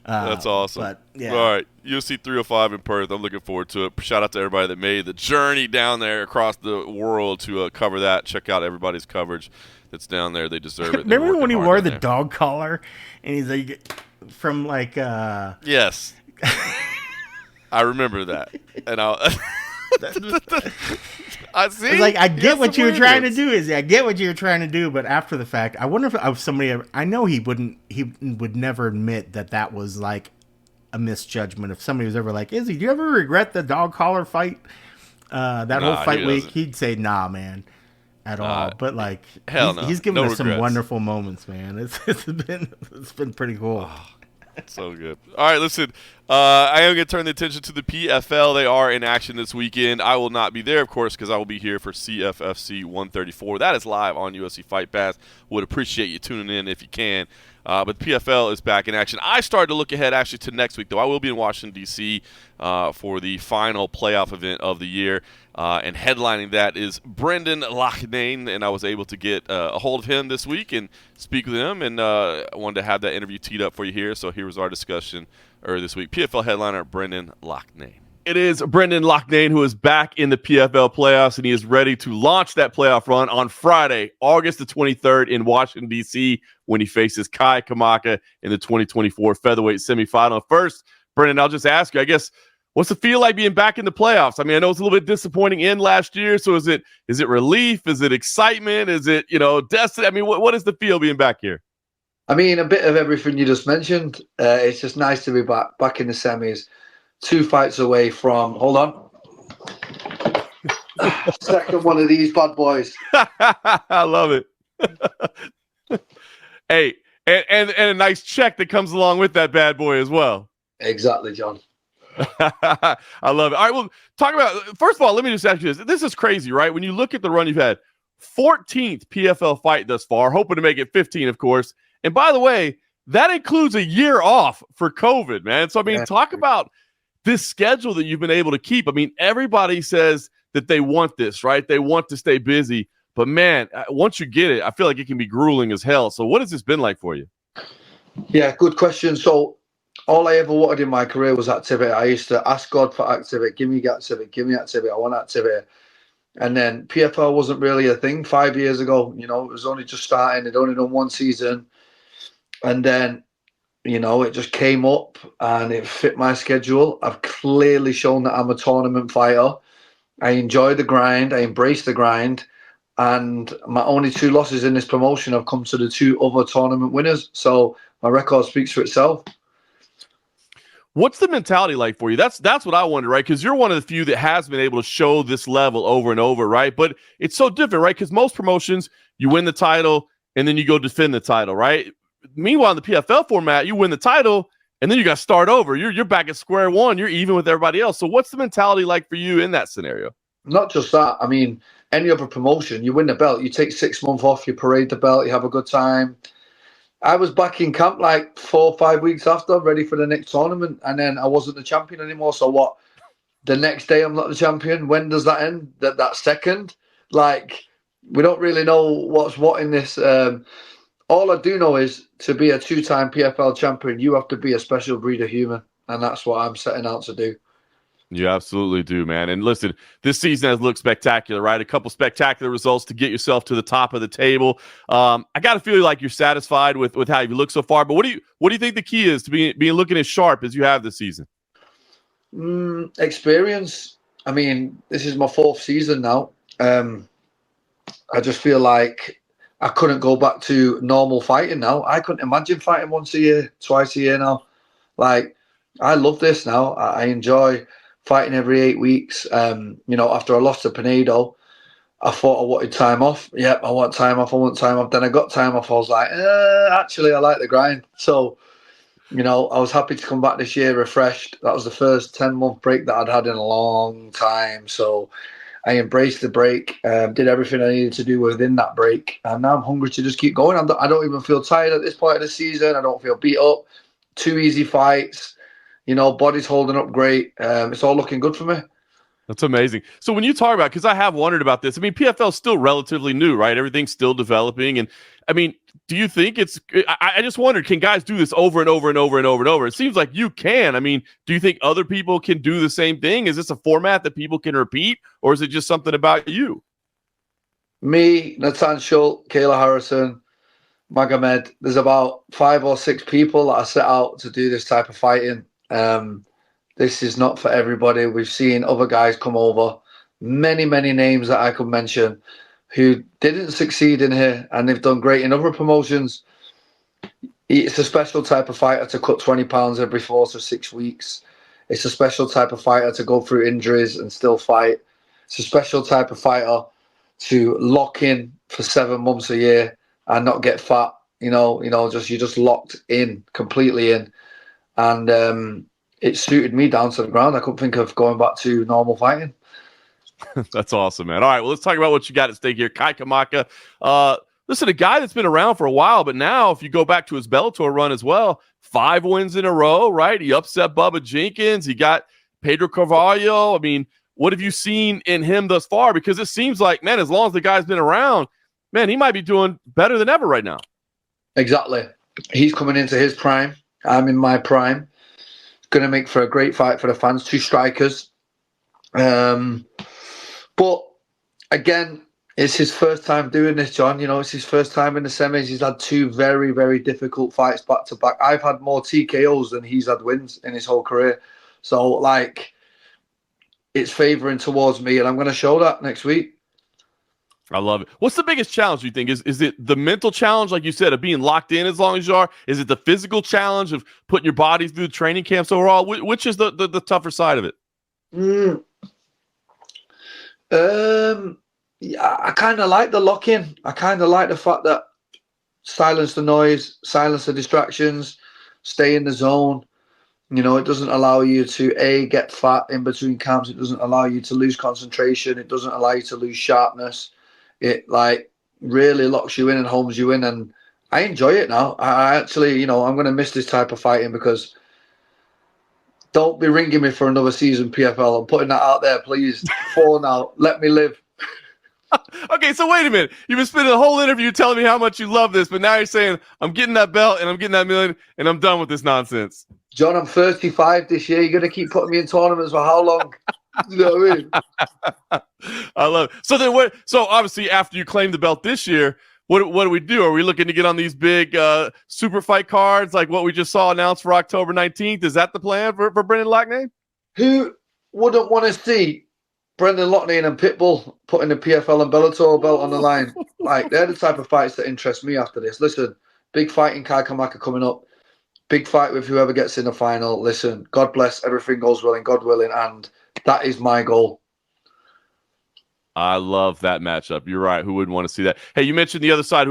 That's awesome. But, yeah. All right, UFC 305 in Perth. I'm looking forward to it. Shout out to everybody that made the journey down there across the world to cover that. Check out everybody's coverage that's down there. They deserve it. Remember when he wore the dog collar and he's like from like yes. I remember that, and I see. It's like I get what you were trying to do. I get what you were trying to do, but after the fact, I wonder if somebody. I know he would never admit that was like a misjudgment. If somebody was ever like, "Izzy, do you ever regret the dog collar fight?" Whole fight week, he'd say, "Nah, man, at all." But like, he's given us some wonderful moments, man. It's been pretty cool. Oh, so good. All right, listen. I am going to turn the attention to the PFL. They are in action this weekend. I will not be there, of course, because I will be here for CFFC 134. That is live on UFC Fight Pass. Would appreciate you tuning in if you can. But the PFL is back in action. I started to look ahead, actually, to next week, though. I will be in Washington, D.C. For the final playoff event of the year. And headlining that is Brendan Loughnane, and I was able to get a hold of him this week and speak with him, and I wanted to have that interview teed up for you here. So here was our discussion earlier this week. PFL headliner Brendan Loughnane. It is Brendan Loughnane who is back in the PFL playoffs, and he is ready to launch that playoff run on Friday, August the 23rd in Washington, D.C., when he faces Kai Kamaka in the 2024 featherweight semifinal. First, Brendan, I'll just ask you, I guess, what's it feel like being back in the playoffs? I mean, I know it's a little bit disappointing in last year, so is it relief? Is it excitement? Is it, destiny? I mean, what is the feel being back here? I mean, a bit of everything you just mentioned. It's just nice to be back in the semis. 2 fights away from, hold on, second one of these bad boys. I love it. Hey, and a nice check that comes along with that bad boy as well. Exactly, John. I love it. All right, well, talk about, first of all, let me just ask you this. This is crazy, right? When you look at the run you've had, 14th PFL fight thus far, hoping to make it 15, of course. And by the way, that includes a year off for COVID, man. So, I mean, talk about this schedule that you've been able to keep. I mean, everybody says that they want this, right? They want to stay busy. But, man, once you get it, I feel like it can be grueling as hell. So what has this been like for you? Yeah, good question. So all I ever wanted in my career was activity. I used to ask God for activity. Give me activity. Give me activity. I want activity. And then PFL wasn't really a thing 5 years ago. It was only just starting. They'd only done one season. And then, it just came up and it fit my schedule. I've clearly shown that I'm a tournament fighter. I enjoy the grind. I embrace the grind. And my only 2 losses in this promotion have come to the 2 other tournament winners. So my record speaks for itself. What's the mentality like for you? That's what I wonder, right? Because you're one of the few that has been able to show this level over and over, right? But it's so different, right? Because most promotions, you win the title and then you go defend the title, right? Meanwhile, in the PFL format, you win the title and then you got to start over. You're back at square one. You're even with everybody else. So what's the mentality like for you in that scenario? Not just that. I mean, any other promotion, you win the belt, you take 6 months off, you parade the belt, you have a good time. I was back in camp like 4 or 5 weeks after, ready for the next tournament, and then I wasn't the champion anymore. So what? The next day I'm not the champion. When does that end? That second? Like, we don't really know what's what in this. All I do know is to be a 2-time PFL champion, you have to be a special breed of human, and that's what I'm setting out to do. You absolutely do, man. And listen, this season has looked spectacular, right? A couple spectacular results to get yourself to the top of the table. I got to feel like you're satisfied with how you look so far. But what do you think the key is to being looking as sharp as you have this season? Experience. I mean, this is my 4th season now. I just feel like I couldn't go back to normal fighting now. I couldn't imagine fighting once a year, twice a year now. Like, I love this now. I enjoy fighting every 8 weeks. After I lost to Pinedo, I thought I wanted time off. Yep, I want time off. Then I got time off. I was like, actually, I like the grind. So, I was happy to come back this year refreshed. That was the first 10-month break that I'd had in a long time. So I embraced the break, did everything I needed to do within that break. And now I'm hungry to just keep going. I don't even feel tired at this point of the season. I don't feel beat up. 2 easy fights. Body's holding up great. It's all looking good for me. That's amazing. So when you talk about, because I have wondered about this, I mean, PFL is still relatively new, right? Everything's still developing. And I mean, do you think I just wondered, can guys do this over and over and over and over and over? It seems like you can. I mean, do you think other people can do the same thing? Is this a format that people can repeat, or is it just something about you? Me, Natan Schultz, Kayla Harrison, Magomed, there's about 5 or 6 people that I set out to do this type of fighting. This is not for everybody. We've seen other guys come over, many, many names that I could mention, who didn't succeed in here, and they've done great in other promotions. It's a special type of fighter to cut 20 pounds every 4 to 6 weeks. It's a special type of fighter to go through injuries and still fight. It's a special type of fighter to lock in for 7 months a year and not get fat. You're just locked in, completely in. And it suited me down to the ground. I couldn't think of going back to normal fighting. That's awesome, man. All right, well, let's talk about what you got at stake here. Kai Kamaka, listen, a guy that's been around for a while, but now if you go back to his Bellator run as well, 5 wins in a row, right? He upset Bubba Jenkins. He got Pedro Carvalho. I mean, what have you seen in him thus far? Because it seems like, man, as long as the guy's been around, man, he might be doing better than ever right now. Exactly. He's coming into his prime. I'm in my prime. Going to make for a great fight for the fans. 2 strikers. But again, it's his first time doing this, John. It's his first time in the semis. He's had 2 very, very difficult fights back to back. I've had more TKOs than he's had wins in his whole career. So, it's favoring towards me, and I'm going to show that next week. I love it. What's the biggest challenge, you think? Is it the mental challenge, like you said, of being locked in as long as you are? Is it the physical challenge of putting your body through the training camps overall? Which is the tougher side of it? Yeah, I kind of like the lock-in. I kind of like the fact that silence the noise, silence the distractions, stay in the zone. It doesn't allow you to, get fat in between camps. It doesn't allow you to lose concentration. It doesn't allow you to lose sharpness. It, really locks you in and homes you in. And I enjoy it now. I actually, I'm going to miss this type of fighting because don't be ringing me for another season, PFL. I'm putting that out there, please. 4 now. Let me live. Okay, so wait a minute. You've been spending the whole interview telling me how much you love this, but now you're saying, I'm getting that belt and I'm getting that million and I'm done with this nonsense. John, I'm 35 this year. You're going to keep putting me in tournaments for how long? You know what I mean? I love it. So then so obviously after you claim the belt this year, what do we do? Are we looking to get on these big super fight cards like what we just saw announced for October 19th? Is that the plan for Brendan Loughnane? Who wouldn't want to see Brendan Loughnane and Pitbull putting the PFL and Bellator belt on the line? They're the type of fights that interest me after this. Listen, big fight in Kai Kamaka coming up. Big fight with whoever gets in the final. Listen, God bless, everything goes well and God willing, and that is my goal. I love that matchup. You're right. Who wouldn't want to see that? Hey, you mentioned the other side.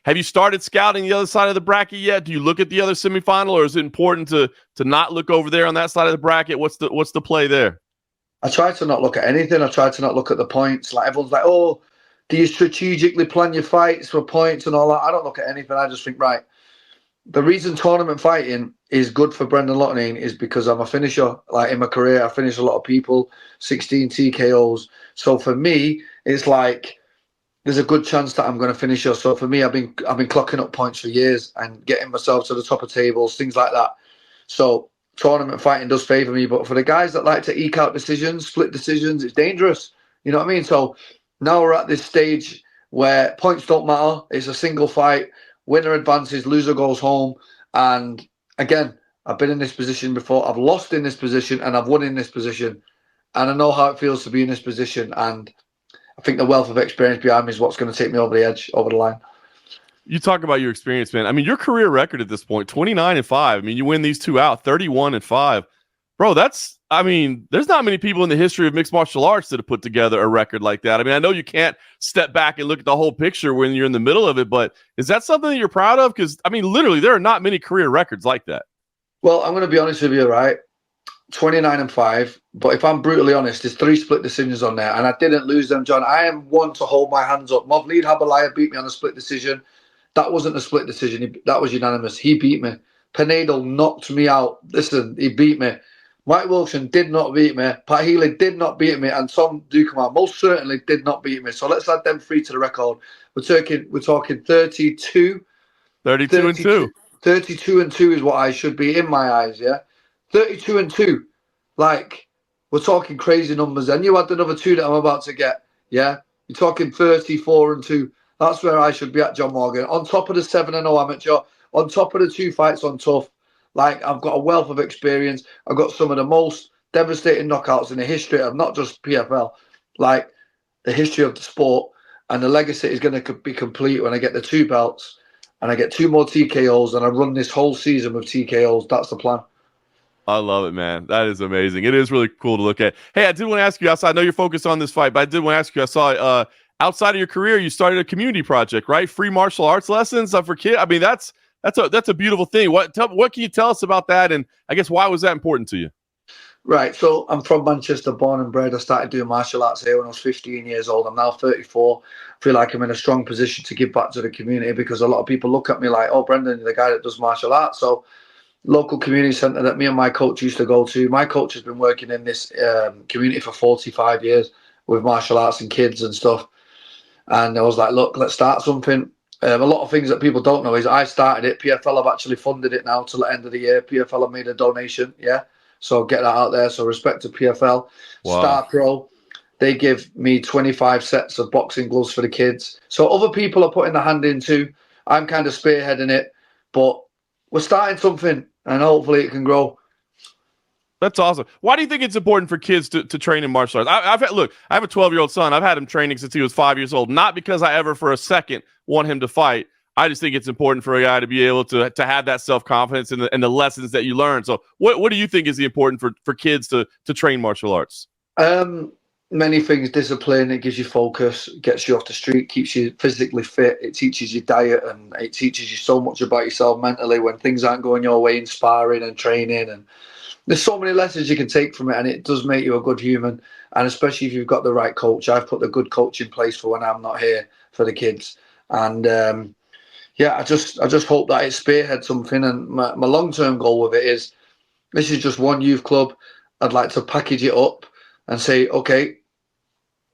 Have you started scouting the other side of the bracket yet? Do you look at the other semifinal, or is it important to not look over there on that side of the bracket? What's the play there? I try to not look at anything. I try to not look at the points. Everyone's like, oh, do you strategically plan your fights for points and all that? I don't look at anything. I just think, right, the reason tournament fighting is good for Brendan Loughnane is because I'm a finisher. In my career, I finish a lot of people, 16 TKOs. So for me, it's there's a good chance that I'm going to finish her. So for me, I've been clocking up points for years and getting myself to the top of tables, things like that. So tournament fighting does favour me. But for the guys that like to eke out decisions, split decisions, it's dangerous. You know what I mean? So now we're at this stage where points don't matter. It's a single fight. Winner advances, loser goes home. And again, I've been in this position before. I've lost in this position and I've won in this position. And I know how it feels to be in this position. And I think the wealth of experience behind me is what's going to take me over the edge, over the line. You talk about your experience, man. I mean, your career record at this point, 29-5. I mean, you win these 2 out, 31-5. Bro, there's not many people in the history of mixed martial arts that have put together a record like that. I mean, I know you can't step back and look at the whole picture when you're in the middle of it, but is that something that you're proud of? Because, I mean, literally, there are not many career records like that. Well, I'm going to be honest with you, right? 29-5, but if I'm brutally honest, there's 3 split decisions on there, and I didn't lose them, John. I am one to hold my hands up. Mavlid Habalaya beat me on a split decision. That wasn't a split decision. That was unanimous. He beat me. Pinedo knocked me out. Listen, he beat me. Mike Wilson did not beat me. Pat Healy did not beat me. And Tom Ducomar most certainly did not beat me. So let's add them 3 to the record. We're talking 32. 32-2. 32-2 is what I should be in my eyes, yeah? 32-2. We're talking crazy numbers. And you had another 2 that I'm about to get, yeah? You're talking 34-2. That's where I should be at, John Morgan. On top of the 7-0 amateur, on top of the 2 fights on Tough. Like, I've got a wealth of experience. I've got some of the most devastating knockouts in the history of not just PFL, like the history of the sport. And the legacy is going to be complete when I get the 2 belts and I get 2 more TKOs and I run this whole season with TKOs. That's the plan. I love it, man. That is amazing. It is really cool to look at. Hey, I did want to ask you outside. I know you're focused on this fight, but I did want to ask you. I saw outside of your career, you started a community project, right? Free martial arts lessons for kids. I mean, that's a beautiful thing. What can you tell us about that? And I guess why was that important to you? Right. So I'm from Manchester, born and bred. I started doing martial arts here when I was 15 years old. I'm now 34. I feel like I'm in a strong position to give back to the community because a lot of people look at me like, oh, Brendan, you're the guy that does martial arts. So local community centre that me and my coach used to go to. My coach has been working in this community for 45 years with martial arts and kids and stuff. And I was like, look, let's start something. A lot of things that people don't know is I started it. PFL have actually funded it now till the end of the year. PFL have made a donation, yeah. So get that out there. So respect to PFL. Wow. Star Pro, they give me 25 sets of boxing gloves for the kids. So other people are putting their hand in too. I'm kind of spearheading it, but we're starting something and hopefully it can grow. That's awesome. Why do you think it's important for kids to train in martial arts? I have a 12-year-old son. I've had him training since he was 5 years old. Not because I ever for a second want him to fight. I just think it's important for a guy to be able to have that self-confidence and the lessons that you learn. So what do you think is the important for kids to train martial arts? Many things. Discipline. It gives you focus, gets you off the street, keeps you physically fit. It teaches you diet and it teaches you so much about yourself mentally when things aren't going your way in sparring and training. And there's so many lessons you can take from it, and it does make you a good human. And especially if you've got the right coach. I've put the good coach in place for when I'm not here for the kids. And yeah, I just hope that it spearheads something. And my long-term goal with it is, this is just one youth club. I'd like to package it up and say, okay,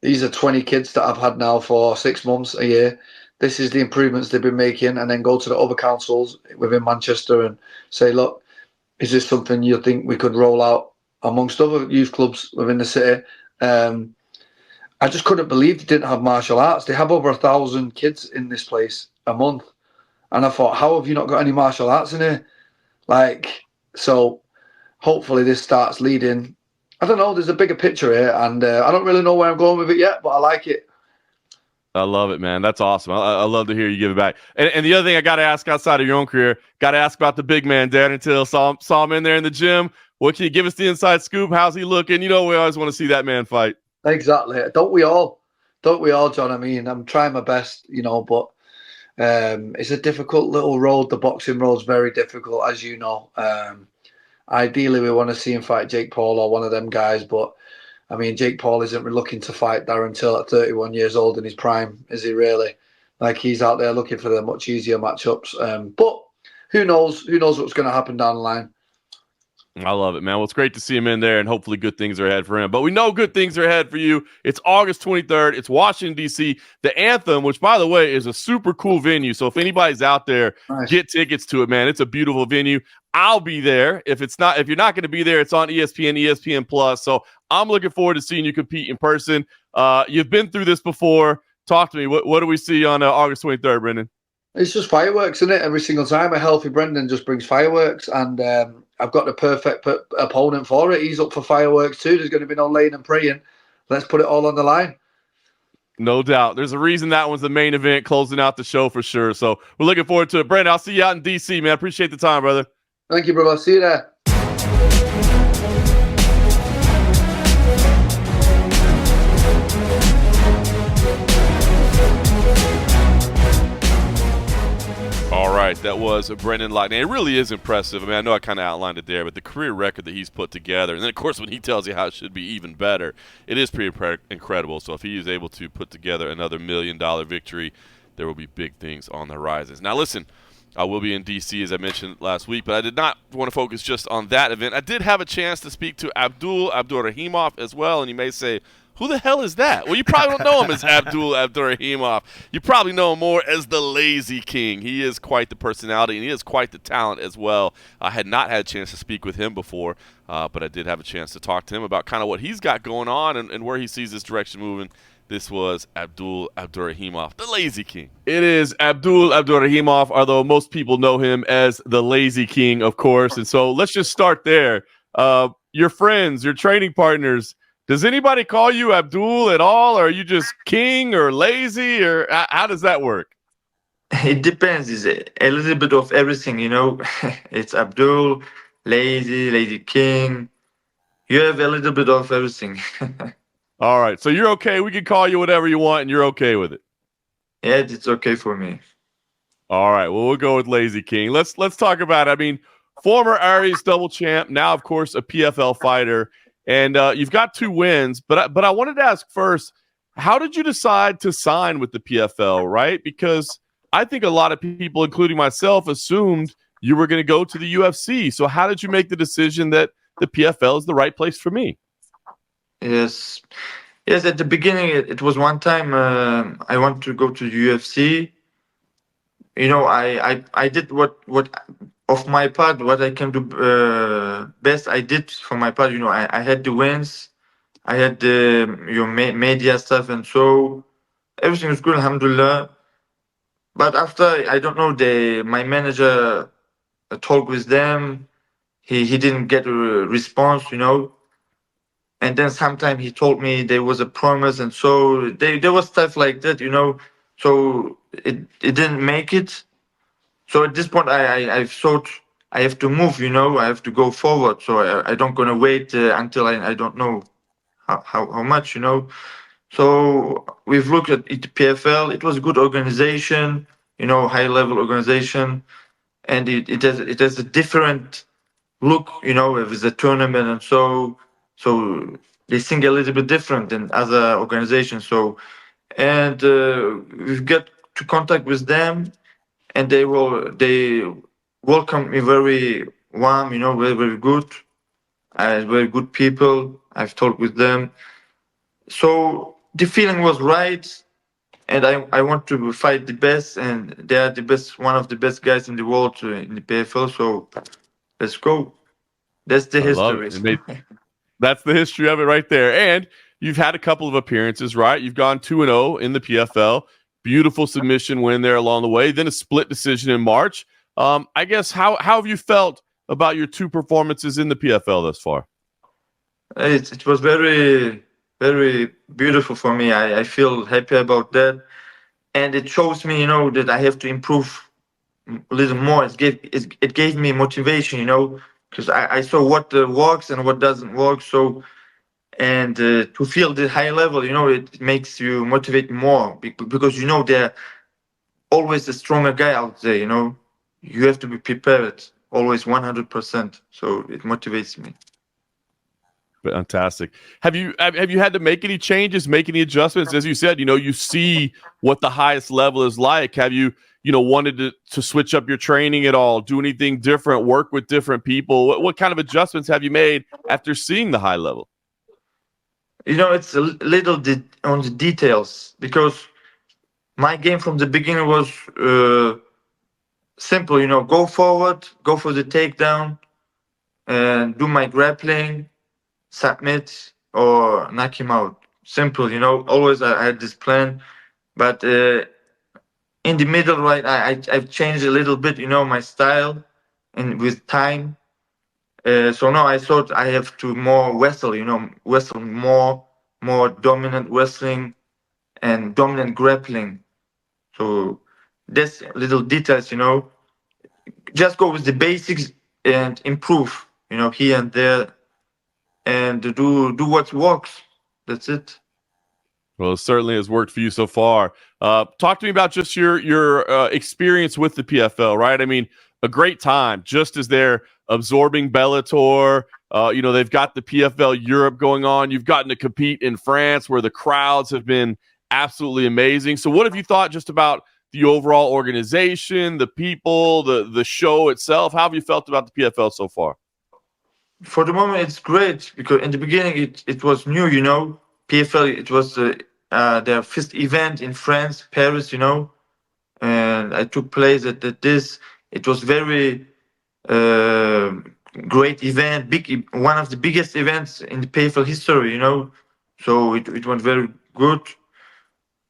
these are 20 kids that I've had now for 6 months, a year. This is the improvements they've been making. And then go to the other councils within Manchester and say, look, is this something you think we could roll out amongst other youth clubs within the city? I just couldn't believe they didn't have martial arts. They have over 1,000 kids in this place a month. And I thought, how have you not got any martial arts in here? So hopefully this starts leading. I don't know, there's a bigger picture here, and I don't really know where I'm going with it yet, but I like it. I love it, man. That's awesome. I love to hear you give it back. And the other thing I got to ask outside of your own career, got to ask about the big man, Darren Till. Saw him in there in the gym. What can you give us the inside scoop? How's he looking? You know, we always want to see that man fight. Exactly. Don't we all, John? I mean, I'm trying my best, but it's a difficult little road. The boxing road's very difficult, as you know. Ideally, we want to see him fight Jake Paul or one of them guys, but I mean, Jake Paul isn't looking to fight Darren Till at 31 years old in his prime, is he really? Like, he's out there looking for the much easier matchups. But who knows? Who knows what's going to happen down the line? I love it, man. Well, it's great to see him in there, and hopefully good things are ahead for him. But we know good things are ahead for you. It's August 23rd. It's Washington, D.C. The Anthem, which, by the way, is a super cool venue. So if anybody's out there, nice. Get tickets to it, man. It's a beautiful venue. I'll be there. If you're not going to be there, it's on ESPN, ESPN Plus. So I'm looking forward to seeing you compete in person. You've been through this before. Talk to me. What do we see on August 23rd, Brendan? It's just fireworks, isn't it? Every single time a healthy Brendan just brings fireworks, and I've got the perfect opponent for it. He's up for fireworks too. There's going to be no laying and praying. Let's put it all on the line. No doubt. There's a reason that one's the main event, closing out the show for sure. So we're looking forward to it. Brendan, I'll see you out in D.C., man. Appreciate the time, brother. Thank you, brother. See you there. All right, that was Brendan Loughnane. It really is impressive. I mean, I know I kind of outlined it there, but the career record that he's put together, and then, of course, when he tells you how it should be even better, it is pretty incredible. So if he is able to put together another $1 million victory, there will be big things on the horizons. Now, listen, I will be in D.C., as I mentioned last week, but I did not want to focus just on that event. I did have a chance to speak to Abdouraguimov as well, and you may say, who the hell is that? Well, you probably don't know him as Abdouraguimov. You probably know him more as the Lazy King. He is quite the personality, and he is quite the talent as well. I had not had a chance to speak with him before, but I did have a chance to talk to him about kind of what he's got going on and where he sees this direction moving. This was Abdouraguimov, the Lazy King. It is Abdoul Abdouraguimov, although most people know him as the Lazy King, of course. And so let's just start there. Your friends, your training partners, does anybody call you Abdoul at all? Or are you just King or Lazy? Or how does that work? It depends. It's a little bit of everything, you know. It's Abdul, Lazy King. You have a little bit of everything. All right. So you're okay. We can call you whatever you want, and you're okay with it. Yeah, it's okay for me. All right. Well, we'll go with Lazy King. Let's talk about it. I mean, former Aries double champ, now, of course, a PFL fighter. And you've got 2 wins. But I wanted to ask first, how did you decide to sign with the PFL, right? Because I think a lot of people, including myself, assumed you were going to go to the UFC. So how did you make the decision that the PFL is the right place for me? Yes. At the beginning, it was one time I wanted to go to the UFC. You know, I did what of my part, what I can do best. I did for my part. You know, I had the wins, I had the media stuff, and so everything was good, alhamdulillah. But after, I don't know, my manager talked with them. He didn't get a response, you know. And then sometime he told me there was a promise, and so there was stuff like that, you know. So it didn't make it. So at this point, I thought I have to move, you know. I have to go forward. So I don't gonna wait until I don't know how much, you know. So we've looked at the PFL. It was a good organization, you know, high level organization, and it has a different look, you know, with the tournament, and so they think a little bit different than other organizations. So, and we've got to contact with them, and they welcomed me very warm, you know, very good, very good people. I've talked with them, so the feeling was right, and I want to fight the best, and they are the best, one of the best guys in the world in the PFL. So let's go. That's the history. That's the history of it right there. And you've had a couple of appearances, right? You've gone 2-0 in the PFL. Beautiful submission win there along the way. Then a split decision in March. I guess how have you felt about your 2 performances in the PFL thus far? It was very, very beautiful for me. I feel happy about that. And it shows me, you know, that I have to improve a little more. It gave me motivation, you know, because I saw what works and what doesn't work. So, and to feel the high level, you know, it makes you motivate more because, you know, they're always a stronger guy out there, you know. You have to be prepared, always 100%. So it motivates me. Fantastic. Have you had to make any changes, make any adjustments? As you said, you know, you see what the highest level is like. Have you wanted to switch up your training at all, do anything different, work with different people? What kind of adjustments have you made after seeing the high level? You know, it's a little on the details, because my game from the beginning was simple, you know, go forward, go for the takedown, and do my grappling, submit or knock him out. Simple, you know. Always I had this plan, but in the middle, right, I've changed a little bit, you know, my style, and with time. So now I thought I have to more wrestle, you know, wrestle more dominant wrestling and dominant grappling. So that's little details, you know. Just go with the basics and improve, you know, here and there, and do what works. That's it. Well, it certainly has worked for you so far. Talk to me about just your experience with the PFL, right? I mean, a great time, just as they're absorbing Bellator. You know, they've got the PFL Europe going on. You've gotten to compete in France, where the crowds have been absolutely amazing. So what have you thought just about the overall organization, the people, the show itself? How have you felt about the PFL so far? For the moment, it's great, because in the beginning it was new, you know. PFL, it was their first event in France, Paris, you know, and I took place at this. It was very great event, one of the biggest events in the PFL history, you know. So it went very good.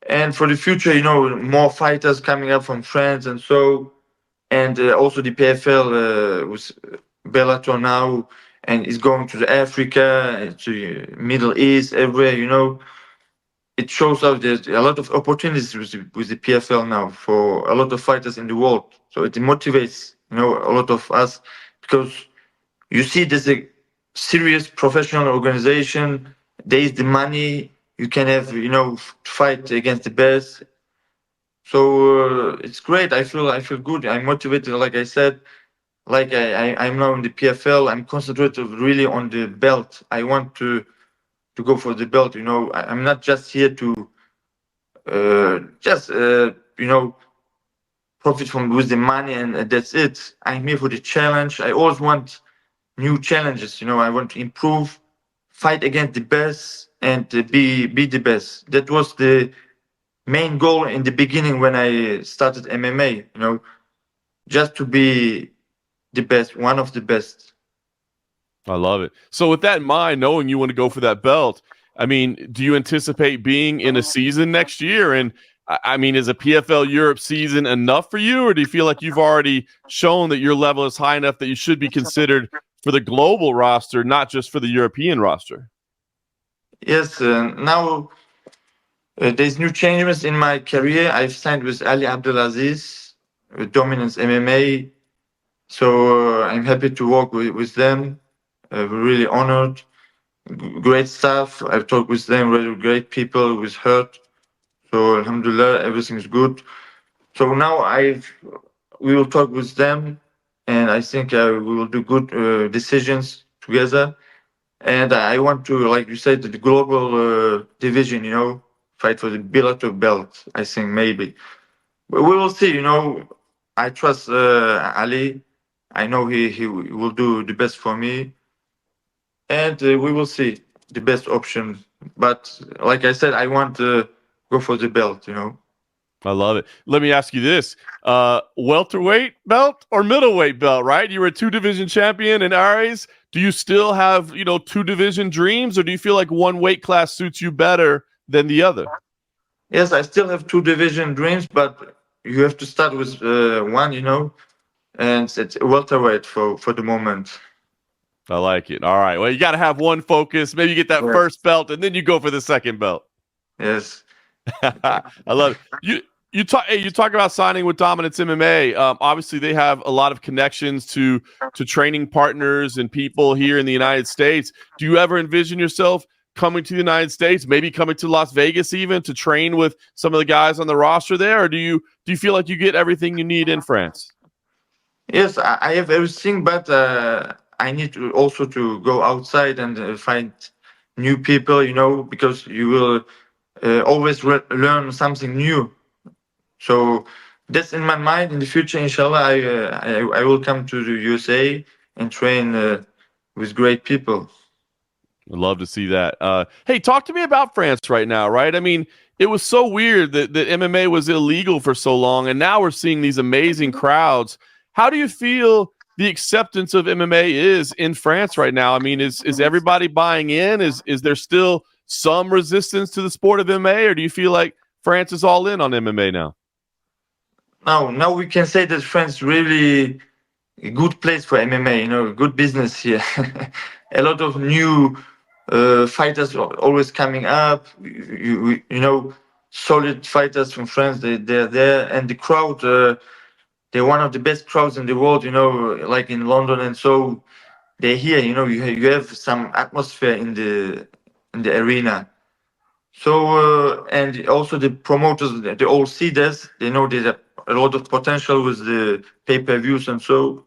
And for the future, more fighters coming up from France and so, and also the PFL with Bellator now, and is going to the Africa, to Middle East, everywhere. It shows out there's a lot of opportunities with the PFL now for a lot of fighters in the world. So it motivates, a lot of us, because you see there's a serious professional organization. There is the money. You can have, fight against the best. So it's great. I feel good. I'm motivated. Like I said, like I'm now in the PFL. I'm concentrated really on the belt. I want to go for the belt. I'm not just here to just profit from with the money and that's it. I'm here for the challenge. I always want new challenges. I want to improve, fight against the best, and be the best. That was the main goal in the beginning when I started MMA. Just to be the best, one of the best. I love it. So with that in mind, knowing you want to go for that belt, I mean, do you anticipate being in a season next year? And I mean, is a PFL Europe season enough for you, or do you feel like you've already shown that your level is high enough that you should be considered for the global roster, not just for the European roster? Yes, now there's new changes in my career. I've signed with Ali Abdulaziz, with Dominance MMA. So I'm happy to work with them. We're really honored. Great staff. I've talked with them, really great people with Hurt. So alhamdulillah, everything's good. So now we will talk with them, and I think we will do good decisions together. And I want to, like you said, the global division, fight for the Bellator belt. I think maybe. But we will see, I trust Ali. I know he will do the best for me. And we will see the best option. But like I said, I want to go for the belt, I love it. Let me ask you this. Welterweight belt or middleweight belt, right? You were a 2-division champion in Aries. Do you still have, 2-division dreams, or do you feel like one weight class suits you better than the other? Yes, I still have 2-division dreams, but you have to start with one, and it's welterweight for the moment. I like it. All right. Well, you got to have one focus. Maybe you get that first belt, and then you go for the second belt. Yes. I love it. You talk about signing with Dominance MMA. Obviously, they have a lot of connections to training partners and people here in the United States. Do you ever envision yourself coming to the United States, maybe coming to Las Vegas even to train with some of the guys on the roster there, or do you feel like you get everything you need in France? Yes, I have everything, but I need to also to go outside and find new people, because you will always learn something new. So that's in my mind. In the future, inshallah, I will come to the USA and train with great people. I'd love to see that. Hey, talk to me about France right now, right? I mean, it was so weird that MMA was illegal for so long, and now we're seeing these amazing crowds. How do you feel the acceptance of MMA is in France right now? I mean, is everybody buying in? Is there still some resistance to the sport of MMA, or do you feel like France is all in on MMA now? Now we can say that France really a good place for MMA, good business here. A lot of new fighters are always coming up, solid fighters from France, they're there, and the crowd, they're one of the best crowds in the world, like in London, and so they're here, you have some atmosphere in the arena. So and also the promoters, they all see this, they know there's a lot of potential with the pay-per-views, and so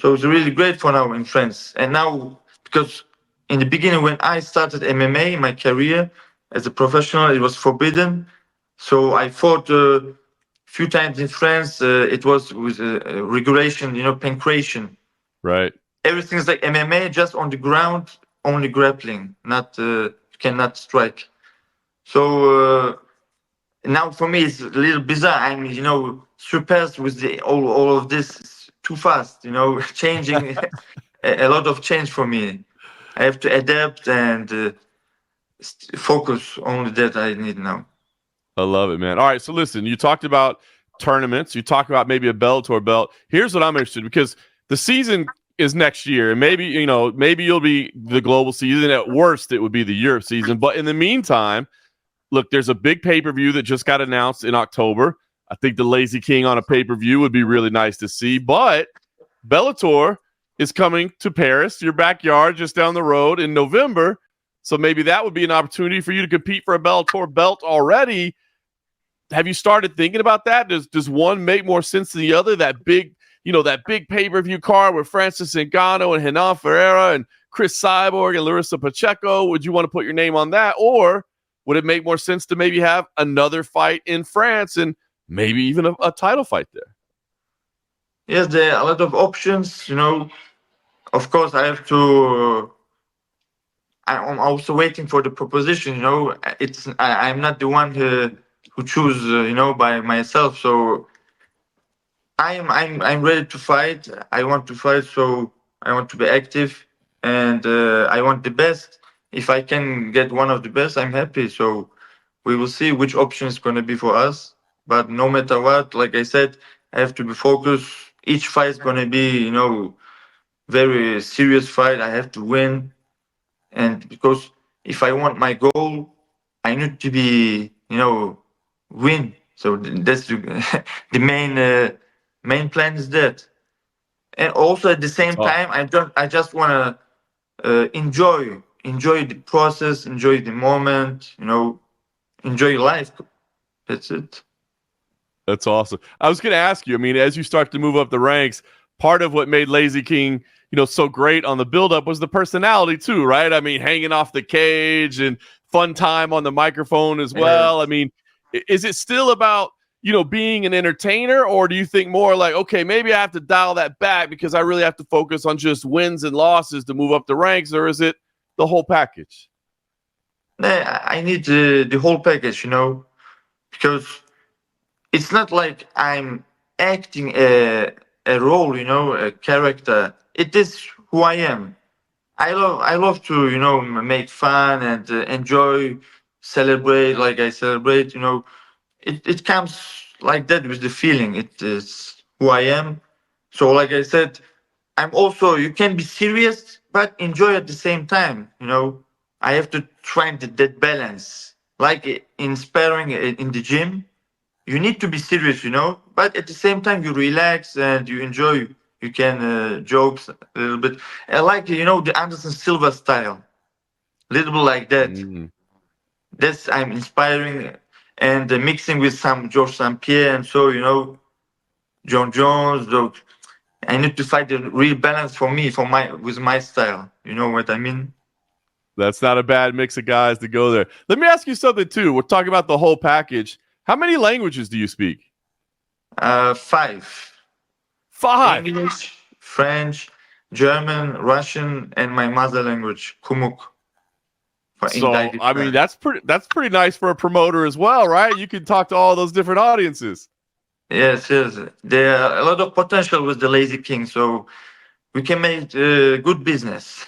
it's really great for now in France. And now, because in the beginning when I started MMA, my career as a professional, it was forbidden. So I fought a few times in France. It was with regulation, pancration. Right. Everything's like MMA, just on the ground, only grappling, not cannot strike. So now for me it's a little bizarre. I'm, surpassed with all of this too fast. Changing a lot of change for me. I have to adapt and focus. Only that I need now. I love it, man. All right, so listen, you talked about tournaments. You talked about maybe a Bellator belt. Here's what I'm interested in, because the season is next year, and maybe you'll be the global season. At worst, it would be the Europe season. But in the meantime, look, there's a big pay-per-view that just got announced in October. I think the Lazy King on a pay-per-view would be really nice to see. But Bellator is coming to Paris, your backyard, just down the road in November. So maybe that would be an opportunity for you to compete for a Bellator belt already. Have you started thinking about that? Does one make more sense than the other? That big pay-per-view card with Francis Ngannou and Renan Ferreira and Chris Cyborg and Larissa Pacheco. Would you want to put your name on that? Or would it make more sense to maybe have another fight in France and maybe even a title fight there? Yes, there are a lot of options. Of course, I have to. I'm also waiting for the proposition. I'm not the one who choose. By myself. So I'm ready to fight. I want to fight. So I want to be active, and I want the best. If I can get one of the best, I'm happy. So we will see which option is going to be for us. But no matter what, like I said, I have to be focused. Each fight is going to be, very serious fight. I have to win. And because if I want my goal, I need to be, win. So that's the main plan is that. And also at the same time, I just want to enjoy the process, enjoy the moment, enjoy life. That's it. That's awesome. I was going to ask you, as you start to move up the ranks, part of what made Lazy King, so great on the build-up was the personality too, right? Hanging off the cage and fun time on the microphone as well. Yes. Is it still about, being an entertainer, or do you think more like, okay, maybe I have to dial that back because I really have to focus on just wins and losses to move up the ranks, or is it the whole package? I need the whole package, because it's not like I'm acting a role, a character. It is who I am. I love to make fun and enjoy, celebrate like I celebrate. It comes like that with the feeling. It is who I am. So like I said, I'm also, you can be serious but enjoy at the same time. I have to find that balance. Like in sparring in the gym, you need to be serious, but at the same time you relax and you enjoy. You can jokes a little bit. I like the Anderson Silva style, little bit like that. Mm-hmm. That's I'm inspiring, and mixing with some George St. Pierre and so John Jones. I need to find the real balance for me, with my style. You know what I mean? That's not a bad mix of guys to go there. Let me ask you something too. We're talking about the whole package. How many languages do you speak? 5. 5. English, French, German, Russian, and my mother language, Kumuk. So that's pretty nice for a promoter as well, right? You can talk to all those different audiences. Yes. There are a lot of potential with the Lazy King, so we can make good business.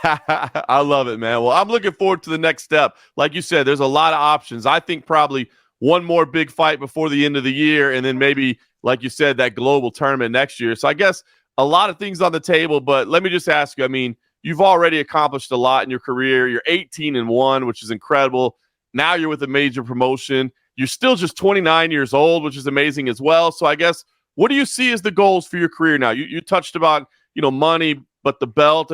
I love it, man. Well, I'm looking forward to the next step. Like you said, there's a lot of options. I think probably one more big fight before the end of the year, and then maybe, like you said, that global tournament next year. So I guess a lot of things on the table, but let me just ask you, you've already accomplished a lot in your career. You're 18-1, which is incredible. Now you're with a major promotion. You're still just 29 years old, which is amazing as well. So I guess, what do you see as the goals for your career now? You touched about, money, but the belt.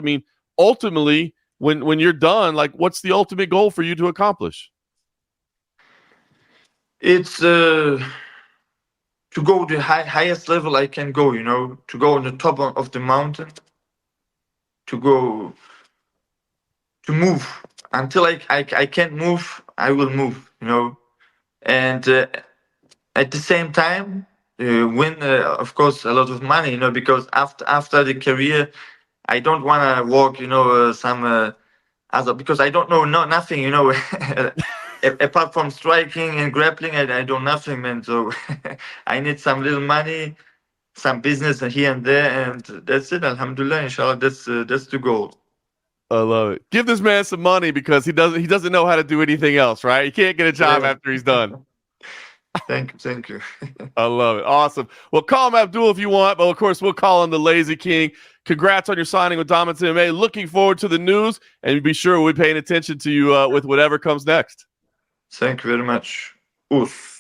Ultimately, when you're done, like, what's the ultimate goal for you to accomplish? It's to go the highest level I can go, to go on the top of the mountain, to move until I can't move. I will move, and at the same time win, of course, a lot of money, because after the career, I don't want to walk, some other, because I don't know nothing, apart from striking and grappling. I do nothing, man. So I need some little money, some business here and there, and that's it. Alhamdulillah, inshallah, that's the goal. I love it. Give this man some money because he doesn't know how to do anything else, right? He can't get a job after he's done. Thank you. I love it. Awesome. Well, call him Abdoul if you want, but of course we'll call him the Lazy King. Congrats on your signing with Dominance MMA. Looking forward to the news, and be sure we're paying attention to you with whatever comes next. Thank you very much. Oof.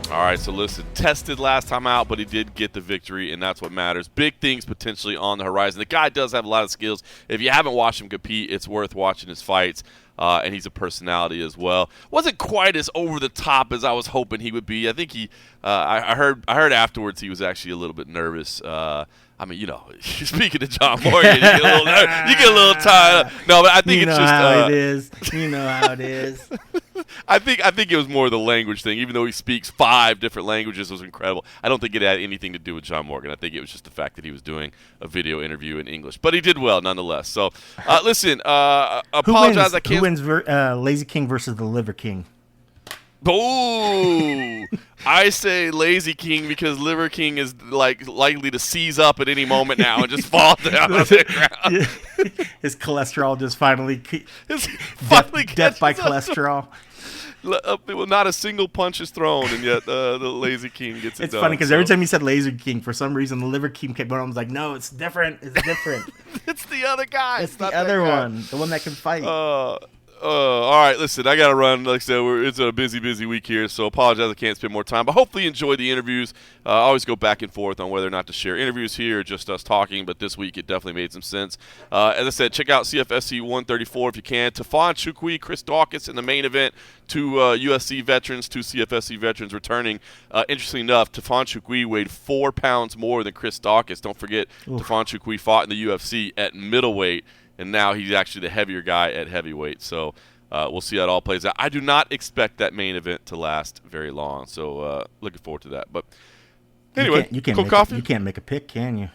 All right, so listen, tested last time out, but he did get the victory, and that's what matters. Big things potentially on the horizon. The guy does have a lot of skills. If you haven't watched him compete, it's worth watching his fights, and he's a personality as well. Wasn't quite as over the top as I was hoping he would be. I think I heard afterwards he was actually a little bit nervous. I mean, you know, speaking to John Morgan, you get a little tired. No, but I think it's just how it is. You know how it is. I think it was more the language thing. Even though he speaks 5 different languages, it was incredible. I don't think it had anything to do with John Morgan. I think it was just the fact that he was doing a video interview in English. But he did well nonetheless. So, listen, apologize. Who wins Lazy King versus the Liver King? Oh, I say Lazy King because Liver King is likely to seize up at any moment now and just fall down on the ground. His cholesterol just finally death by cholesterol. Well, not a single punch is thrown, and yet the Lazy King gets it It's done. funny because every time you said Lazy King, for some reason the Liver King kept going. I was like, no, it's different. It's different. It's the other guy. It's the other one, the one that can fight. All right, listen, I got to run. Like I said, it's a busy week here, so apologize I can't spend more time. But hopefully you enjoy the interviews. I always go back and forth on whether or not to share interviews here or just us talking, but this week it definitely made some sense. As I said, check out CFFC 134 if you can. Tafon Chukwi, Chris Dawkins in the main event, 2 USC veterans, 2 CFFC veterans returning. Interestingly enough, Tafon Chukwi weighed 4 pounds more than Chris Dawkins. Don't forget, Tafon Chukwi fought in the UFC at middleweight, and now he's actually the heavier guy at heavyweight. So we'll see how it all plays out. I do not expect that main event to last very long, so looking forward to that. But anyway, you can't make a pick, can you?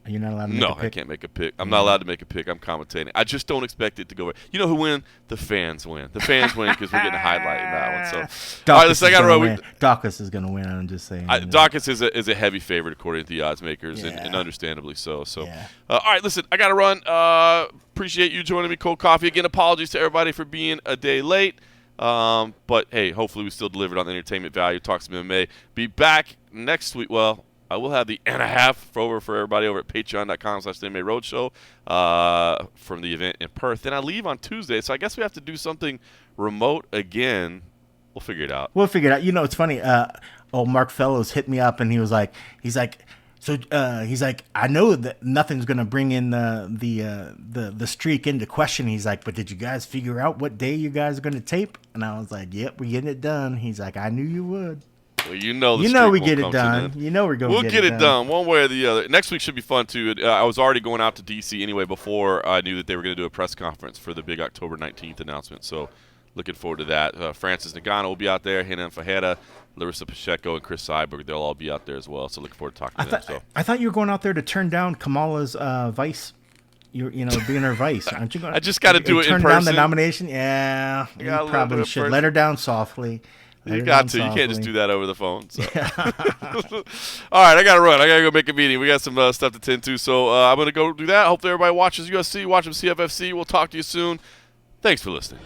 You're not allowed to make a pick? No, I can't make a pick. I'm not allowed to make a pick. I'm commentating. I just don't expect it to go. You know who win? The fans win. The fans win because we're getting a highlight in that one. So, all right, listen, I got to run. Dawkins is going to win. I'm just saying. Dawkins is a heavy favorite according to the odds makers, and understandably so. So, all right, listen, I got to run. Appreciate you joining me, Cold Coffee. Again, apologies to everybody for being a day late. But hey, hopefully we still delivered on the entertainment value. Talk some MMA. Be back next week. Well, I will have the and a half for everybody over at patreon.com/MMA Roadshow from the event in Perth. Then I leave on Tuesday, so I guess we have to do something remote again. We'll figure it out. You know, it's funny. Mark Fellows hit me up, and he's like, I know that nothing's gonna bring in the streak into question. He's like, but did you guys figure out what day you guys are gonna tape? And I was like, yep, we're getting it done. He's like, I knew you would. Well, you know we get it done. You know we're going to get it done one way or the other. Next week should be fun, too. I was already going out to D.C. anyway before I knew that they were going to do a press conference for the big October 19th announcement. So looking forward to that. Francis Ngannou will be out there, Renan Fajeda, Larissa Pacheco, and Chris Cyborg. They'll all be out there as well. So looking forward to talking to them. So I thought you were going out there to turn down Kamala's vice. You know, being her vice. Aren't you going? I just got to do it in person. Turn down the nomination? Yeah, you probably should. Let her down softly. You got to. You can't just do that over the phone. So. All right, I got to run. I got to go make a meeting. We got some stuff to tend to. So I'm going to go do that. Hopefully everybody watches USC, watches CFFC. We'll talk to you soon. Thanks for listening.